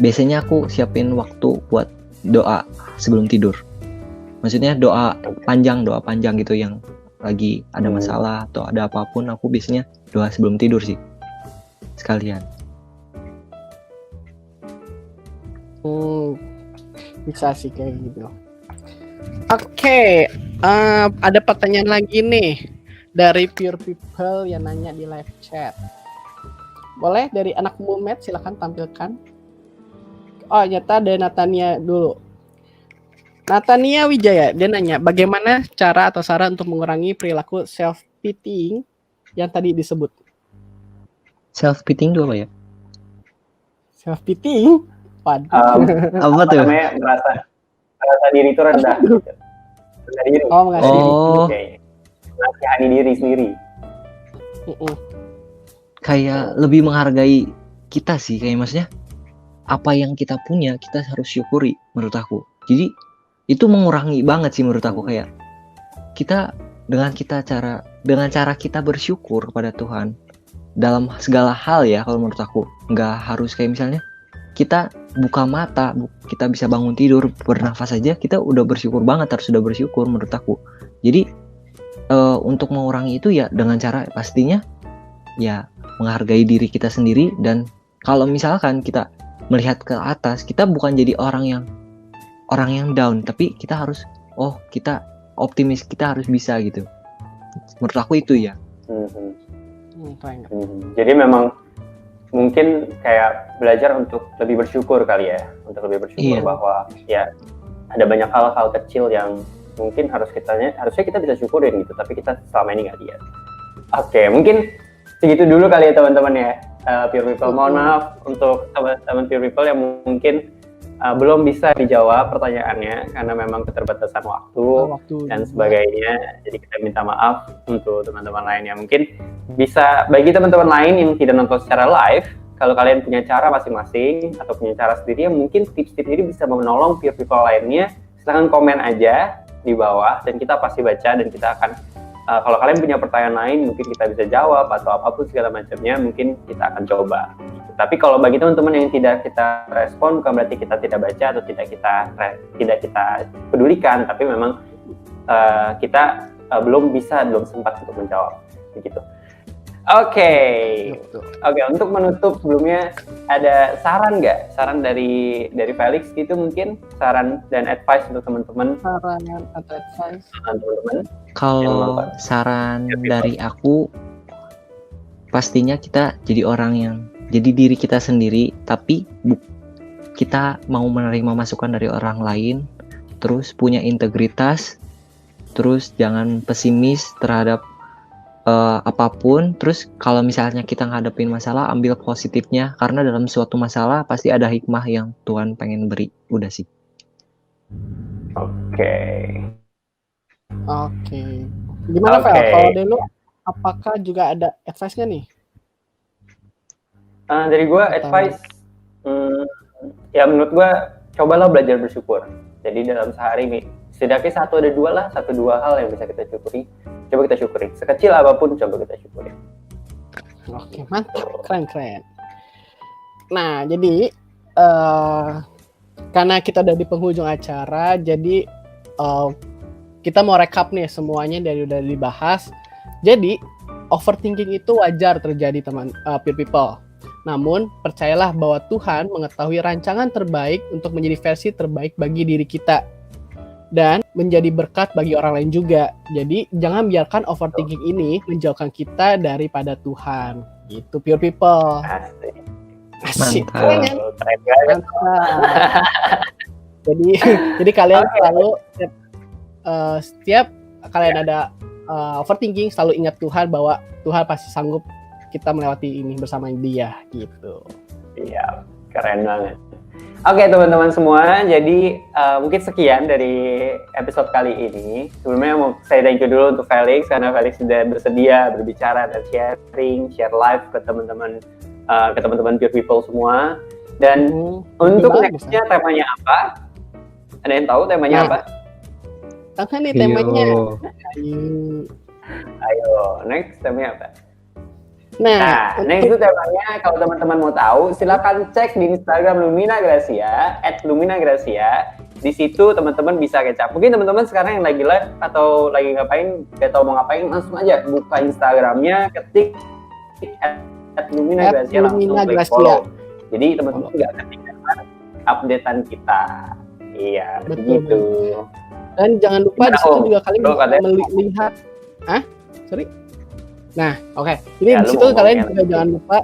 biasanya aku siapin waktu buat doa sebelum tidur. Maksudnya doa panjang gitu yang lagi ada masalah atau ada apapun, aku biasanya doa sebelum tidur sih. Sekalian. Bisa sih kayak gitu. Oke, ada pertanyaan lagi nih dari Pure People yang nanya di live chat. Boleh dari anak Mumet, silakan tampilkan. Oh, nyata ada Natania dulu. Natania Wijaya, dia nanya, bagaimana cara atau saran untuk mengurangi perilaku self-pitying yang tadi disebut? Self-pitying itu apa ya? Self-pitying? Waduh. Apa tuh? Namanya merasa diri itu rendah. Gitu. Rendah diri. Oh, mengasih diri. Oke. Mengasihani diri sendiri. Kayak lebih menghargai kita sih, kayak maksudnya apa yang kita punya kita harus syukuri menurut aku. Jadi itu mengurangi banget sih menurut aku, kayak kita dengan cara kita bersyukur kepada Tuhan dalam segala hal ya, kalau menurut aku nggak harus kayak misalnya kita buka mata, kita bisa bangun tidur, bernafas aja kita udah bersyukur banget, harus sudah bersyukur menurut aku. Jadi untuk mengurangi itu ya dengan cara pastinya ya menghargai diri kita sendiri, dan kalau misalkan kita melihat ke atas, kita bukan jadi orang yang down, tapi kita harus kita optimis, kita harus bisa gitu. Menurut aku itu ya. Jadi memang mungkin kayak belajar untuk lebih bersyukur kali ya, untuk lebih bersyukur bahwa ya ada banyak hal-hal kecil yang mungkin harusnya kita bisa syukurin gitu, tapi kita selama ini nggak lihat. Oke, mungkin segitu dulu kali ya teman-teman ya, Pure People. Mohon maaf untuk teman-teman Pure People yang mungkin belum bisa dijawab pertanyaannya karena memang keterbatasan waktu dan sebagainya. Jadi kita minta maaf untuk teman-teman lainnya. Mungkin bisa bagi teman-teman lain yang tidak nonton secara live, kalau kalian punya cara masing-masing atau punya cara sendiri yang mungkin tips-tips ini bisa menolong Pure People lainnya, silahkan komen aja di bawah dan kita pasti baca, dan kita akan kalau kalian punya pertanyaan lain mungkin kita bisa jawab atau apapun segala macamnya, mungkin kita akan coba. Tapi kalau bagi teman-teman yang tidak kita respon, bukan berarti kita tidak baca atau tidak kita pedulikan, tapi memang kita belum sempat untuk menjawab begitu. Oke, untuk menutup sebelumnya ada saran nggak? Saran dari Felix gitu mungkin, saran dan advice untuk teman-teman. Saran atau advice teman-teman. Kalau saran dari aku, pastinya kita jadi diri kita sendiri, tapi kita mau menerima masukan dari orang lain, terus punya integritas, terus jangan pesimis terhadap apapun. Terus kalau misalnya kita ngadepin masalah, ambil positifnya, karena dalam suatu masalah pasti ada hikmah yang Tuhan pengen beri. Udah sih. Oke. Gimana Fel? Kalau dulu apakah juga ada advice-nya nih? Dari gue advice, ya menurut gue cobalah belajar bersyukur. Jadi dalam sehari nih, setidaknya satu dua hal yang bisa kita syukuri. Coba kita syukuri, sekecil apapun coba kita syukuri. Oke, mantap, keren. Nah, jadi karena kita udah di penghujung acara, jadi kita mau recap nih semuanya dari udah dibahas. Jadi overthinking itu wajar terjadi teman Pure People. Namun percayalah bahwa Tuhan mengetahui rancangan terbaik untuk menjadi versi terbaik bagi diri kita dan menjadi berkat bagi orang lain juga. Jadi jangan biarkan overthinking ini menjauhkan kita daripada Tuhan. Gitu Pure People. Asik. Mantap. Jadi kalian selalu setiap kalian ada overthinking, selalu ingat Tuhan, bahwa Tuhan pasti sanggup kita melewati ini bersama Dia gitu. Iya, keren banget. Oke teman-teman semua, jadi mungkin sekian dari episode kali ini. Sebelumnya mau saya thank you dulu untuk Felix, karena Felix sudah bersedia berbicara dan share live ke teman-teman Pure People semua. Dan untuk nextnya temanya apa? Ada yang tahu temanya apa? Tahu nih temanya. Ayo, next temanya apa? Nah, itu temanya. Kalau teman-teman mau tahu, silakan cek di Instagram Lumina Gracia @luminagracia. Di situ teman-teman bisa kecap. Mungkin teman-teman sekarang yang lagi live atau lagi ngapain, gak tahu mau ngapain, langsung aja buka Instagramnya, ketik @luminagracia, langsung klik follow. Jadi teman-teman nggak ketinggalan updatean kita. Iya, begitu. Dan jangan lupa di situ juga kalian bisa melihat, sorry. Nah, oke. Ini di situ kalian juga jangan lupa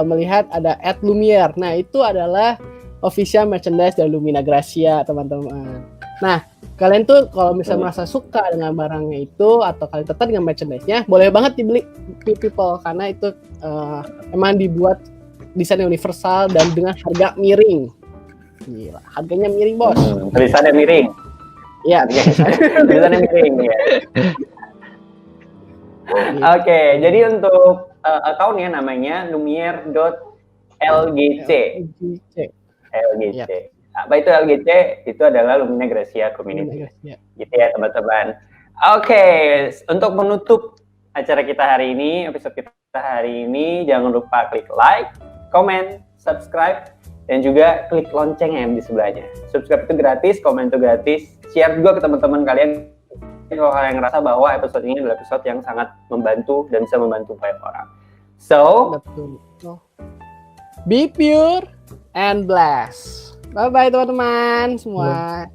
melihat ada @lumiere. Nah, itu adalah official merchandise dari Lumina Gracia, teman-teman. Nah, kalian tuh kalau misalnya merasa suka dengan barangnya itu atau kalian tertarik dengan merchandise-nya, boleh banget dibeli people karena itu emang dibuat desain universal dan dengan harga miring. Gila, harganya miring, Bos. Tulisannya miring. Iya, tulisannya miring ya. Oke, jadi untuk akunnya namanya lumiere.lgc. LGC. Apa itu LGC? Itu adalah Lumina Gracia Community. Gitu ya, teman-teman. Oke, untuk menutup acara kita hari ini, episode kita hari ini, jangan lupa klik like, comment, subscribe, dan juga klik lonceng yang di sebelahnya. Subscribe itu gratis, komen itu gratis, share juga ke teman-teman kalian kalau kalian ngerasa bahwa episode ini adalah episode yang sangat membantu dan bisa membantu banyak orang. So, be pure and blessed. Bye-bye teman-teman semua.